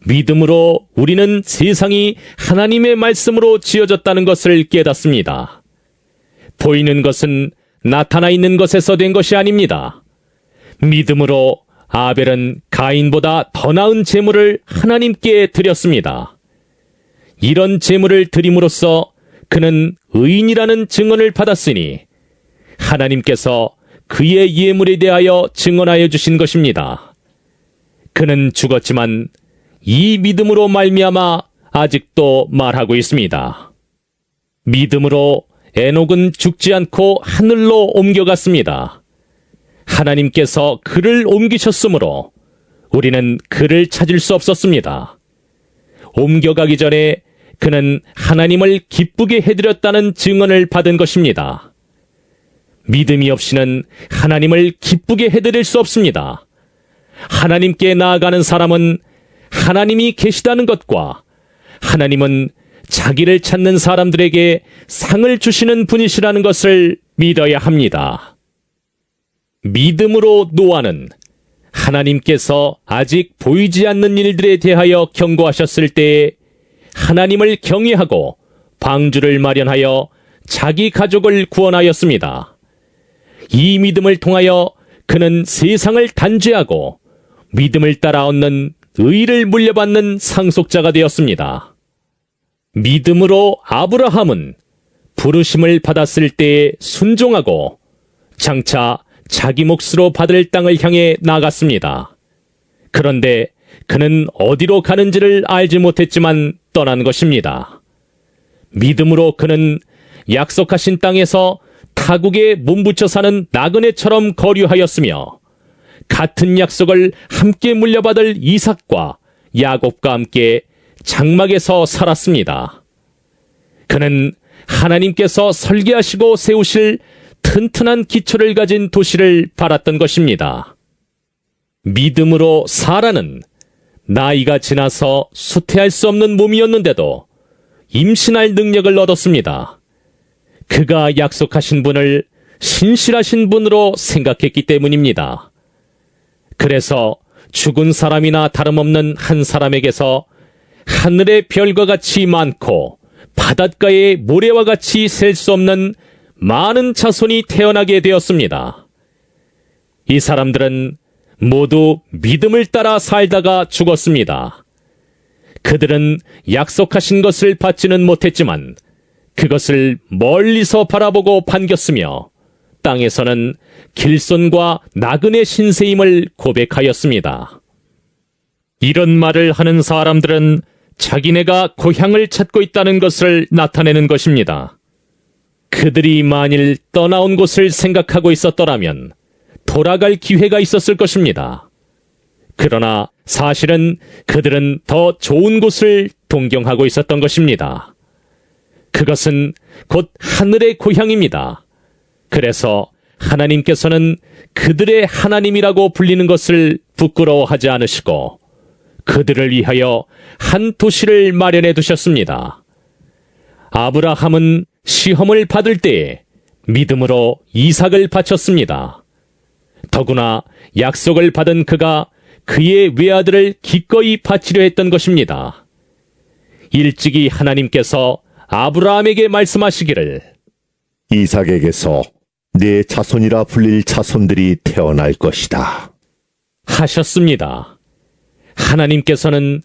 믿음으로 우리는 세상이 하나님의 말씀으로 지어졌다는 것을 깨닫습니다. 보이는 것은 나타나 있는 것에서 된 것이 아닙니다. 믿음으로 아벨은 가인보다 더 나은 제물을 하나님께 드렸습니다. 이런 제물을 드림으로써 그는 의인이라는 증언을 받았으니 하나님께서 그의 예물에 대하여 증언하여 주신 것입니다. 그는 죽었지만 이 믿음으로 말미암아 아직도 말하고 있습니다. 믿음으로 에녹은 죽지 않고 하늘로 옮겨갔습니다. 하나님께서 그를 옮기셨으므로 우리는 그를 찾을 수 없었습니다. 옮겨가기 전에 그는 하나님을 기쁘게 해드렸다는 증언을 받은 것입니다. 믿음이 없이는 하나님을 기쁘게 해드릴 수 없습니다. 하나님께 나아가는 사람은 하나님이 계시다는 것과 하나님은 자기를 찾는 사람들에게 상을 주시는 분이시라는 것을 믿어야 합니다. 믿음으로 노아는 하나님께서 아직 보이지 않는 일들에 대하여 경고하셨을 때에 하나님을 경외하고 방주를 마련하여 자기 가족을 구원하였습니다. 이 믿음을 통하여 그는 세상을 단죄하고 믿음을 따라 얻는 의를 물려받는 상속자가 되었습니다. 믿음으로 아브라함은 부르심을 받았을 때에 순종하고 장차 자기 몫으로 받을 땅을 향해 나갔습니다. 그런데 그는 어디로 가는지를 알지 못했지만 떠난 것입니다. 믿음으로 그는 약속하신 땅에서 타국에 몸붙여 사는 나그네처럼 거류하였으며 같은 약속을 함께 물려받을 이삭과 야곱과 함께 장막에서 살았습니다. 그는 하나님께서 설계하시고 세우실 튼튼한 기초를 가진 도시를 바랐던 것입니다. 믿음으로 사라는 나이가 지나서 수태할 수 없는 몸이었는데도 임신할 능력을 얻었습니다. 그가 약속하신 분을 신실하신 분으로 생각했기 때문입니다. 그래서 죽은 사람이나 다름없는 한 사람에게서 하늘의 별과 같이 많고 바닷가의 모래와 같이 셀 수 없는 많은 자손이 태어나게 되었습니다. 이 사람들은 모두 믿음을 따라 살다가 죽었습니다. 그들은 약속하신 것을 받지는 못했지만 그것을 멀리서 바라보고 반겼으며 땅에서는 길손과 나그네 신세임을 고백하였습니다. 이런 말을 하는 사람들은 자기네가 고향을 찾고 있다는 것을 나타내는 것입니다. 그들이 만일 떠나온 곳을 생각하고 있었더라면 돌아갈 기회가 있었을 것입니다. 그러나 사실은 그들은 더 좋은 곳을 동경하고 있었던 것입니다. 그것은 곧 하늘의 고향입니다. 그래서 하나님께서는 그들의 하나님이라고 불리는 것을 부끄러워하지 않으시고 그들을 위하여 한 도시를 마련해 두셨습니다. 아브라함은 시험을 받을 때에 믿음으로 이삭을 바쳤습니다. 더구나 약속을 받은 그가 그의 외아들을 기꺼이 바치려 했던 것입니다. 일찍이 하나님께서 아브라함에게 말씀하시기를 이삭에게서 네 자손이라 불릴 자손들이 태어날 것이다. 하셨습니다. 하나님께서는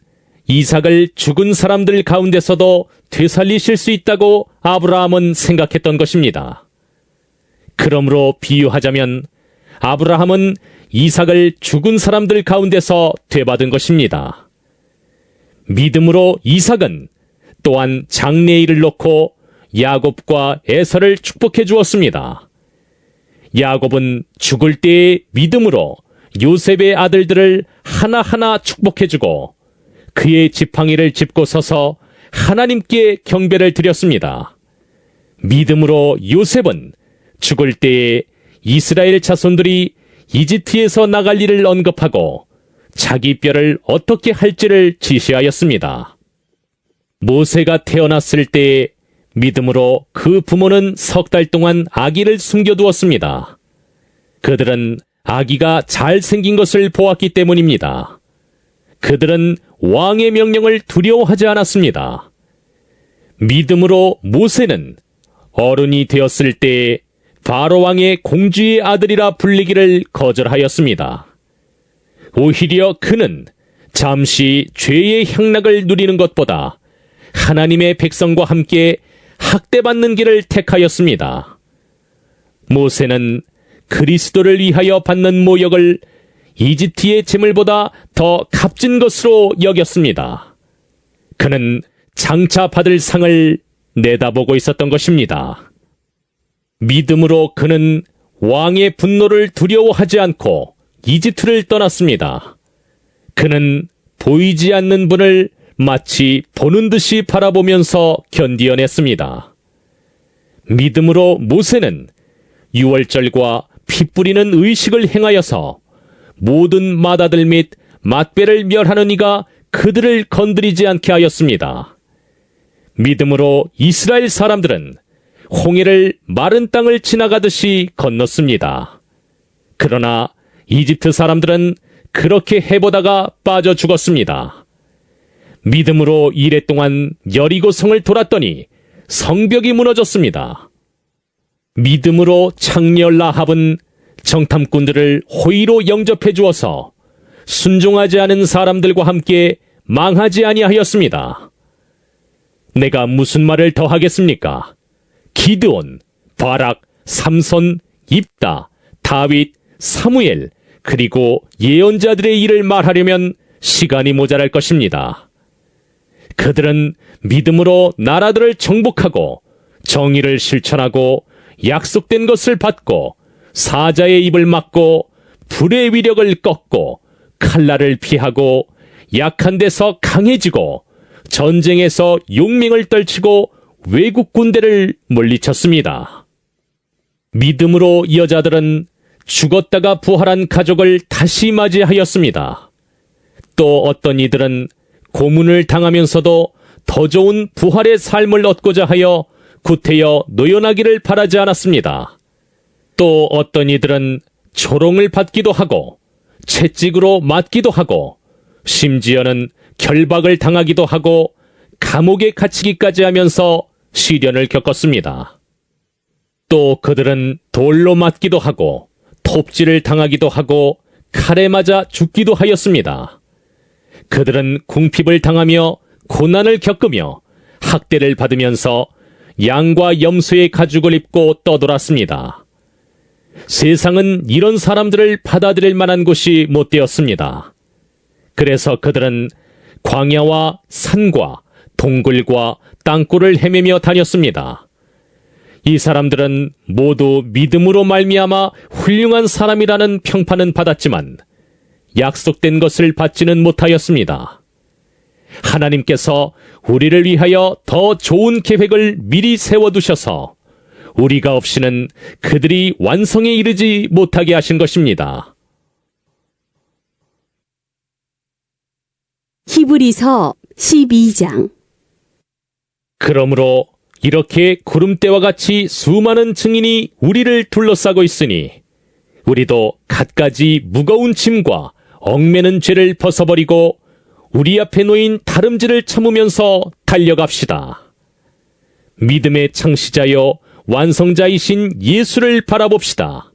이삭을 죽은 사람들 가운데서도 되살리실 수 있다고 아브라함은 생각했던 것입니다. 그러므로 비유하자면 아브라함은 이삭을 죽은 사람들 가운데서 되받은 것입니다. 믿음으로 이삭은 또한 장래일을 놓고 야곱과 에서를 축복해 주었습니다. 야곱은 죽을 때의 믿음으로 요셉의 아들들을 하나하나 축복해 주고 그의 지팡이를 짚고 서서 하나님께 경배를 드렸습니다. 믿음으로 요셉은 죽을 때에 이스라엘 자손들이 이집트에서 나갈 일을 언급하고 자기 뼈를 어떻게 할지를 지시하였습니다. 모세가 태어났을 때에 믿음으로 그 부모는 3달 동안 아기를 숨겨두었습니다. 그들은 아기가 잘생긴 것을 보았기 때문입니다. 그들은 왕의 명령을 두려워하지 않았습니다. 믿음으로 모세는 어른이 되었을 때에 바로 왕의 공주의 아들이라 불리기를 거절하였습니다. 오히려 그는 잠시 죄의 향락을 누리는 것보다 하나님의 백성과 함께 학대받는 길을 택하였습니다. 모세는 그리스도를 위하여 받는 모욕을 이집트의 재물보다 더 값진 것으로 여겼습니다. 그는 장차 받을 상을 내다보고 있었던 것입니다. 믿음으로 그는 왕의 분노를 두려워하지 않고 이집트를 떠났습니다. 그는 보이지 않는 분을 마치 보는 듯이 바라보면서 견디어냈습니다. 믿음으로 모세는 유월절과 피 뿌리는 의식을 행하여서 모든 맏아들 및 맏배를 멸하는 이가 그들을 건드리지 않게 하였습니다. 믿음으로 이스라엘 사람들은 홍해를 마른 땅을 지나가듯이 건넜습니다. 그러나 이집트 사람들은 그렇게 해보다가 빠져 죽었습니다. 믿음으로 이랫동안 여리고성을 돌았더니 성벽이 무너졌습니다. 믿음으로 창녀 라합은 정탐꾼들을 호의로 영접해 주어서 순종하지 않은 사람들과 함께 망하지 아니하였습니다. 내가 무슨 말을 더 하겠습니까? 기드온, 바락, 삼손, 입다, 다윗, 사무엘, 그리고 예언자들의 일을 말하려면 시간이 모자랄 것입니다. 그들은 믿음으로 나라들을 정복하고 정의를 실천하고 약속된 것을 받고 사자의 입을 막고 불의 위력을 꺾고 칼날을 피하고 약한 데서 강해지고 전쟁에서 용맹을 떨치고 외국 군대를 물리쳤습니다. 믿음으로 여자들은 죽었다가 부활한 가족을 다시 맞이하였습니다. 또 어떤 이들은 고문을 당하면서도 더 좋은 부활의 삶을 얻고자 하여 구태여 노연하기를 바라지 않았습니다. 또 어떤 이들은 조롱을 받기도 하고 채찍으로 맞기도 하고 심지어는 결박을 당하기도 하고 감옥에 갇히기까지 하면서 시련을 겪었습니다. 또 그들은 돌로 맞기도 하고 톱질을 당하기도 하고 칼에 맞아 죽기도 하였습니다. 그들은 궁핍을 당하며 고난을 겪으며 학대를 받으면서 양과 염소의 가죽을 입고 떠돌았습니다. 세상은 이런 사람들을 받아들일 만한 곳이 못 되었습니다. 그래서 그들은 광야와 산과 동굴과 땅굴을 헤매며 다녔습니다. 이 사람들은 모두 믿음으로 말미암아 훌륭한 사람이라는 평판은 받았지만 약속된 것을 받지는 못하였습니다. 하나님께서 우리를 위하여 더 좋은 계획을 미리 세워두셔서 우리가 없이는 그들이 완성에 이르지 못하게 하신 것입니다. 히브리서 12장. 그러므로 이렇게 구름대와 같이 수많은 증인이 우리를 둘러싸고 있으니 우리도 갖가지 무거운 짐과 얽매는 죄를 벗어버리고 우리 앞에 놓인 다름질을 참으면서 달려갑시다. 믿음의 창시자여 완성자이신 예수를 바라봅시다.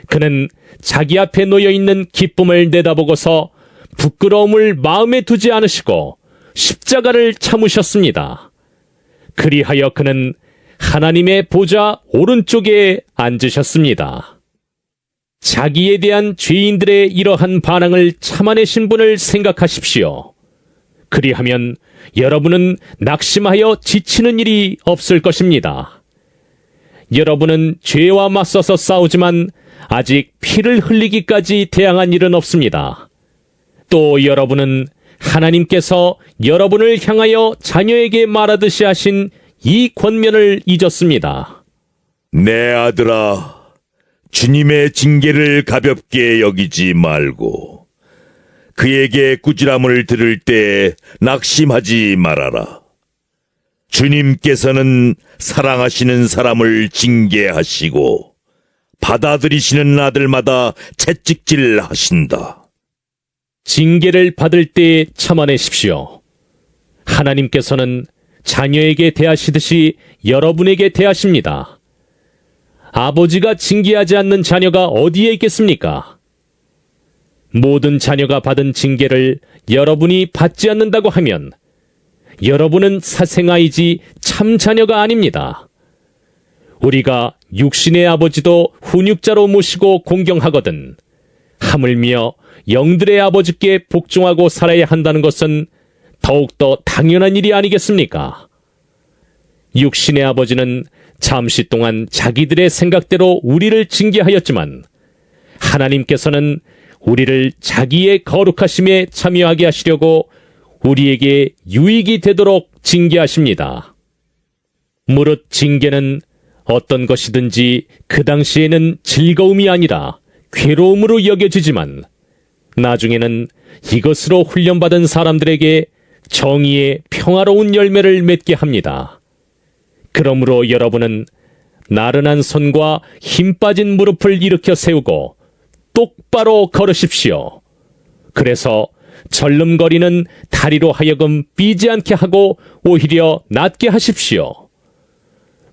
그는 자기 앞에 놓여있는 기쁨을 내다보고서 부끄러움을 마음에 두지 않으시고 십자가를 참으셨습니다. 그리하여 그는 하나님의 보좌 오른쪽에 앉으셨습니다. 자기에 대한 죄인들의 이러한 반항을 참아내신 분을 생각하십시오. 그리하면 여러분은 낙심하여 지치는 일이 없을 것입니다. 여러분은 죄와 맞서서 싸우지만 아직 피를 흘리기까지 대항한 일은 없습니다. 또 여러분은 하나님께서 여러분을 향하여 자녀에게 말하듯이 하신 이 권면을 잊었습니다. 내 아들아, 주님의 징계를 가볍게 여기지 말고 그에게 꾸지람을 들을 때 낙심하지 말아라. 주님께서는 사랑하시는 사람을 징계하시고 받아들이시는 아들마다 채찍질 하신다. 징계를 받을 때 참아내십시오. 하나님께서는 자녀에게 대하시듯이 여러분에게 대하십니다. 아버지가 징계하지 않는 자녀가 어디에 있겠습니까? 모든 자녀가 받은 징계를 여러분이 받지 않는다고 하면 여러분은 사생아이지 참 자녀가 아닙니다. 우리가 육신의 아버지도 훈육자로 모시고 공경하거든 하물며 영들의 아버지께 복종하고 살아야 한다는 것은 더욱더 당연한 일이 아니겠습니까? 육신의 아버지는 잠시 동안 자기들의 생각대로 우리를 징계하였지만 하나님께서는 우리를 자기의 거룩하심에 참여하게 하시려고 우리에게 유익이 되도록 징계하십니다. 무릇 징계는 어떤 것이든지 그 당시에는 즐거움이 아니라 괴로움으로 여겨지지만 나중에는 이것으로 훈련받은 사람들에게 정의의 평화로운 열매를 맺게 합니다. 그러므로 여러분은 나른한 손과 힘 빠진 무릎을 일으켜 세우고 똑바로 걸으십시오. 그래서 절름거리는 다리로 하여금 삐지 않게 하고 오히려 낫게 하십시오.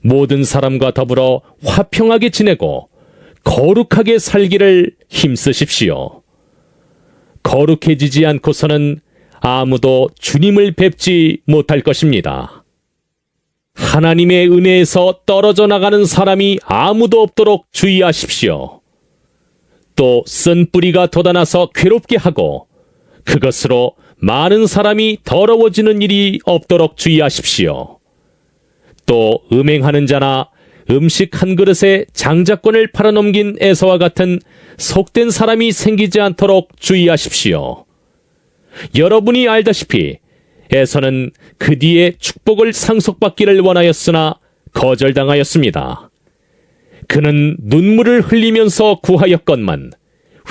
모든 사람과 더불어 화평하게 지내고 거룩하게 살기를 힘쓰십시오. 거룩해지지 않고서는 아무도 주님을 뵙지 못할 것입니다. 하나님의 은혜에서 떨어져 나가는 사람이 아무도 없도록 주의하십시오. 또 쓴 뿌리가 돋아나서 괴롭게 하고 그것으로 많은 사람이 더러워지는 일이 없도록 주의하십시오. 또 음행하는 자나 음식 한 그릇에 장자권을 팔아넘긴 에서와 같은 속된 사람이 생기지 않도록 주의하십시오. 여러분이 알다시피 에서는 그 뒤에 축복을 상속받기를 원하였으나 거절당하였습니다. 그는 눈물을 흘리면서 구하였건만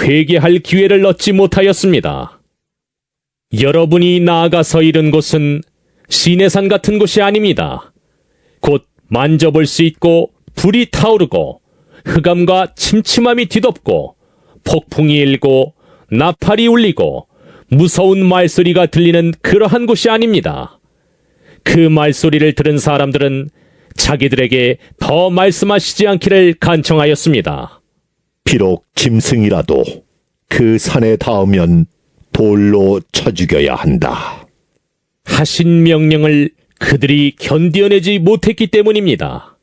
회개할 기회를 얻지 못하였습니다. 여러분이 나아가서 이른 곳은 시내산 같은 곳이 아닙니다. 곧 만져볼 수 있고 불이 타오르고 흑암과 침침함이 뒤덮고 폭풍이 일고 나팔이 울리고 무서운 말소리가 들리는 그러한 곳이 아닙니다. 그 말소리를 들은 사람들은 자기들에게 더 말씀하시지 않기를 간청하였습니다. 비록 짐승이라도 그 산에 닿으면 돌로 쳐 죽여야 한다. 하신 명령을 그들이 견뎌내지 못했기 때문입니다.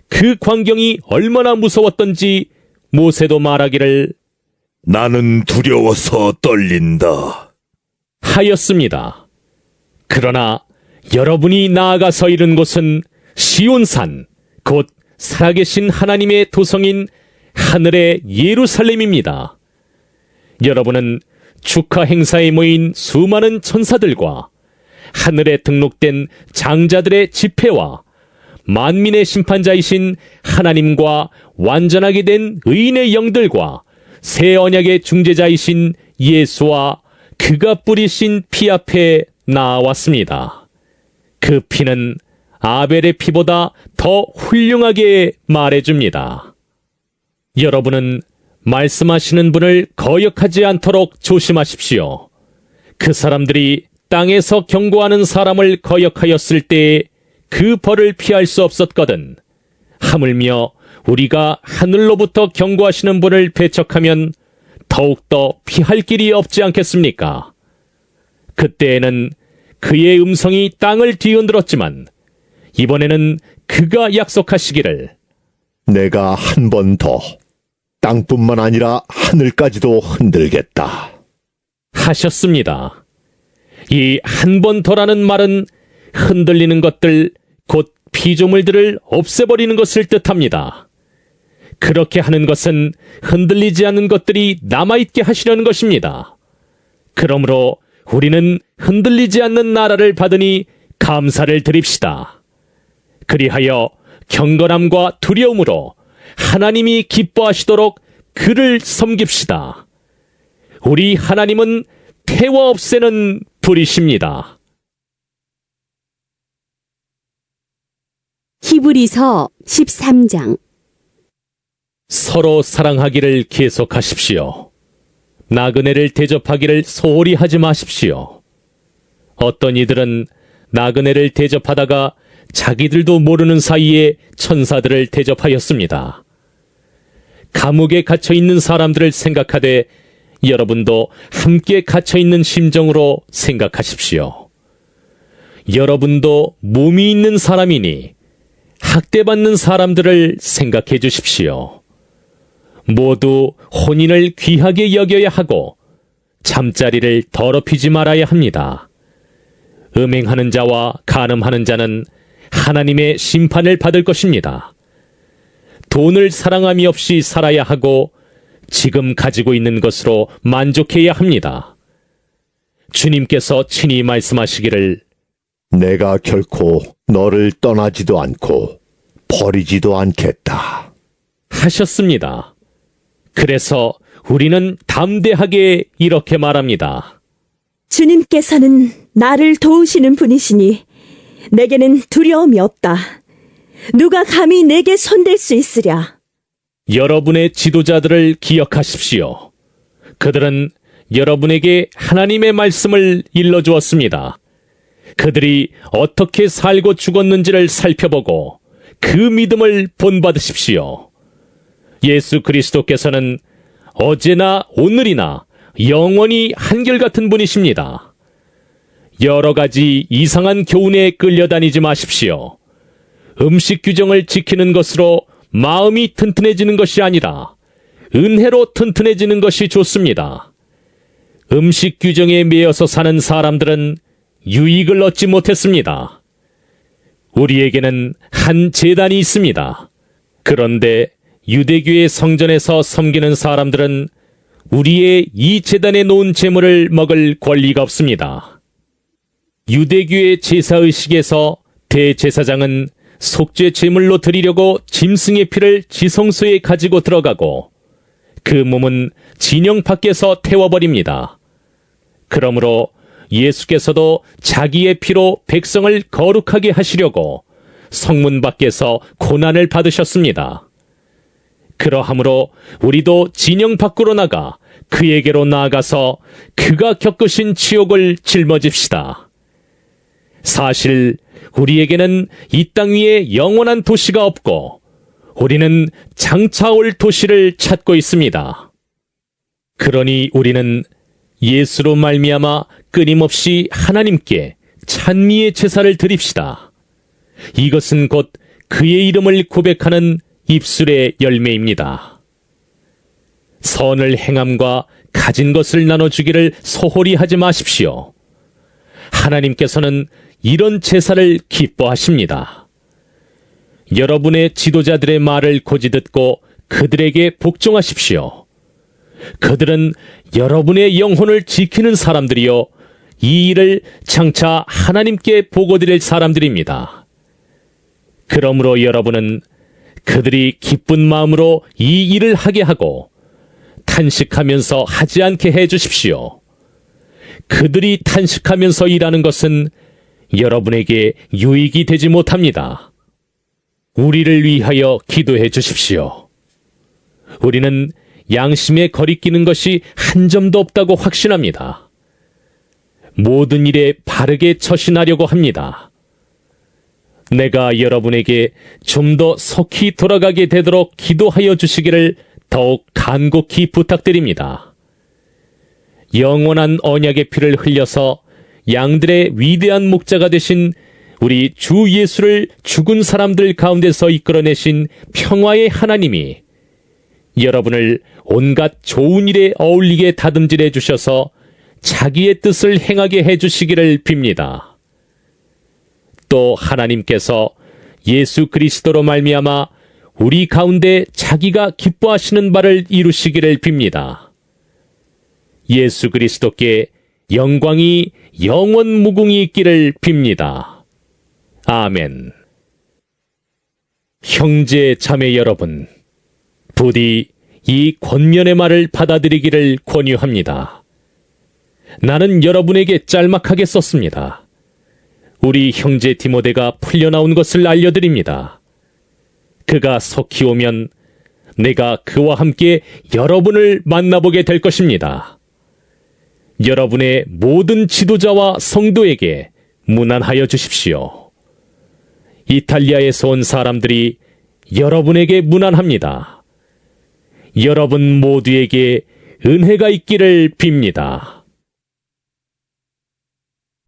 그 광경이 얼마나 무서웠던지 모세도 말하기를 나는 두려워서 떨린다. 하였습니다. 그러나 여러분이 나아가서 이른 곳은 시온산, 곧 살아계신 하나님의 도성인 하늘의 예루살렘입니다. 여러분은 축하 행사에 모인 수많은 천사들과 하늘에 등록된 장자들의 집회와 만민의 심판자이신 하나님과 완전하게 된 의인의 영들과 새 언약의 중재자이신 예수와 그가 뿌리신 피 앞에 나왔습니다. 그 피는 아벨의 피보다 더 훌륭하게 말해줍니다. 여러분은 말씀하시는 분을 거역하지 않도록 조심하십시오. 그 사람들이 땅에서 경고하는 사람을 거역하였을 때에 그 벌을 피할 수 없었거든. 하물며 우리가 하늘로부터 경고하시는 분을 배척하면 더욱더 피할 길이 없지 않겠습니까? 그때에는 그의 음성이 땅을 뒤흔들었지만 이번에는 그가 약속하시기를 내가 한 번 더 땅뿐만 아니라 하늘까지도 흔들겠다. 하셨습니다. 이 한 번 더라는 말은 흔들리는 것들, 곧 피조물들을 없애버리는 것을 뜻합니다. 그렇게 하는 것은 흔들리지 않는 것들이 남아있게 하시려는 것입니다. 그러므로 우리는 흔들리지 않는 나라를 받으니 감사를 드립시다. 그리하여 경건함과 두려움으로 하나님이 기뻐하시도록 그를 섬깁시다. 우리 하나님은 태워 없애는 불이십니다. 히브리서 13장. 서로 사랑하기를 계속하십시오. 나그네를 대접하기를 소홀히 하지 마십시오. 어떤 이들은 나그네를 대접하다가 자기들도 모르는 사이에 천사들을 대접하였습니다. 감옥에 갇혀 있는 사람들을 생각하되 여러분도 함께 갇혀 있는 심정으로 생각하십시오. 여러분도 몸이 있는 사람이니 학대받는 사람들을 생각해 주십시오. 모두 혼인을 귀하게 여겨야 하고 잠자리를 더럽히지 말아야 합니다. 음행하는 자와 간음하는 자는 하나님의 심판을 받을 것입니다. 돈을 사랑함이 없이 살아야 하고 지금 가지고 있는 것으로 만족해야 합니다. 주님께서 친히 말씀하시기를 내가 결코 너를 떠나지도 않고 버리지도 않겠다. 하셨습니다. 그래서 우리는 담대하게 이렇게 말합니다. 주님께서는 나를 도우시는 분이시니 내게는 두려움이 없다. 누가 감히 내게 손댈 수 있으랴. 여러분의 지도자들을 기억하십시오. 그들은 여러분에게 하나님의 말씀을 일러주었습니다. 그들이 어떻게 살고 죽었는지를 살펴보고 그 믿음을 본받으십시오. 예수 그리스도께서는 어제나 오늘이나 영원히 한결같은 분이십니다. 여러 가지 이상한 교훈에 끌려다니지 마십시오. 음식 규정을 지키는 것으로 마음이 튼튼해지는 것이 아니라 은혜로 튼튼해지는 것이 좋습니다. 음식 규정에 매여서 사는 사람들은 유익을 얻지 못했습니다. 우리에게는 한 제단이 있습니다. 그런데 유대교의 성전에서 섬기는 사람들은 우리의 이 제단에 놓은 제물을 먹을 권리가 없습니다. 유대교의 제사의식에서 대제사장은 속죄 제물로 드리려고 짐승의 피를 지성소에 가지고 들어가고 그 몸은 진영 밖에서 태워버립니다. 그러므로 예수께서도 자기의 피로 백성을 거룩하게 하시려고 성문 밖에서 고난을 받으셨습니다. 그러하므로 우리도 진영 밖으로 나가 그에게로 나아가서 그가 겪으신 지옥을 짊어집시다. 사실 우리에게는 이 땅 위에 영원한 도시가 없고 우리는 장차 올 도시를 찾고 있습니다. 그러니 우리는 예수로 말미암아 끊임없이 하나님께 찬미의 제사를 드립시다. 이것은 곧 그의 이름을 고백하는 입술의 열매입니다. 선을 행함과 가진 것을 나눠주기를 소홀히 하지 마십시오. 하나님께서는 이런 제사를 기뻐하십니다. 여러분의 지도자들의 말을 고지 듣고 그들에게 복종하십시오. 그들은 여러분의 영혼을 지키는 사람들이요, 이 일을 장차 하나님께 보고드릴 사람들입니다. 그러므로 여러분은 그들이 기쁜 마음으로 이 일을 하게 하고 탄식하면서 하지 않게 해 주십시오. 그들이 탄식하면서 일하는 것은 여러분에게 유익이 되지 못합니다. 우리를 위하여 기도해 주십시오. 우리는 양심에 거리끼는 것이 한 점도 없다고 확신합니다. 모든 일에 바르게 처신하려고 합니다. 내가 여러분에게 좀 더 속히 돌아가게 되도록 기도하여 주시기를 더욱 간곡히 부탁드립니다. 영원한 언약의 피를 흘려서 양들의 위대한 목자가 되신 우리 주 예수를 죽은 사람들 가운데서 이끌어내신 평화의 하나님이 여러분을 온갖 좋은 일에 어울리게 다듬질해 주셔서 자기의 뜻을 행하게 해 주시기를 빕니다. 또 하나님께서 예수 그리스도로 말미암아 우리 가운데 자기가 기뻐하시는 바를 이루시기를 빕니다. 예수 그리스도께 영광이 영원 무궁히 있기를 빕니다. 아멘. 형제 자매 여러분, 부디 이 권면의 말을 받아들이기를 권유합니다. 나는 여러분에게 짤막하게 썼습니다. 우리 형제 디모데가 풀려나온 것을 알려드립니다. 그가 속히 오면 내가 그와 함께 여러분을 만나보게 될 것입니다. 여러분의 모든 지도자와 성도에게 문안하여 주십시오. 이탈리아에서 온 사람들이 여러분에게 문안합니다. 여러분 모두에게 은혜가 있기를 빕니다.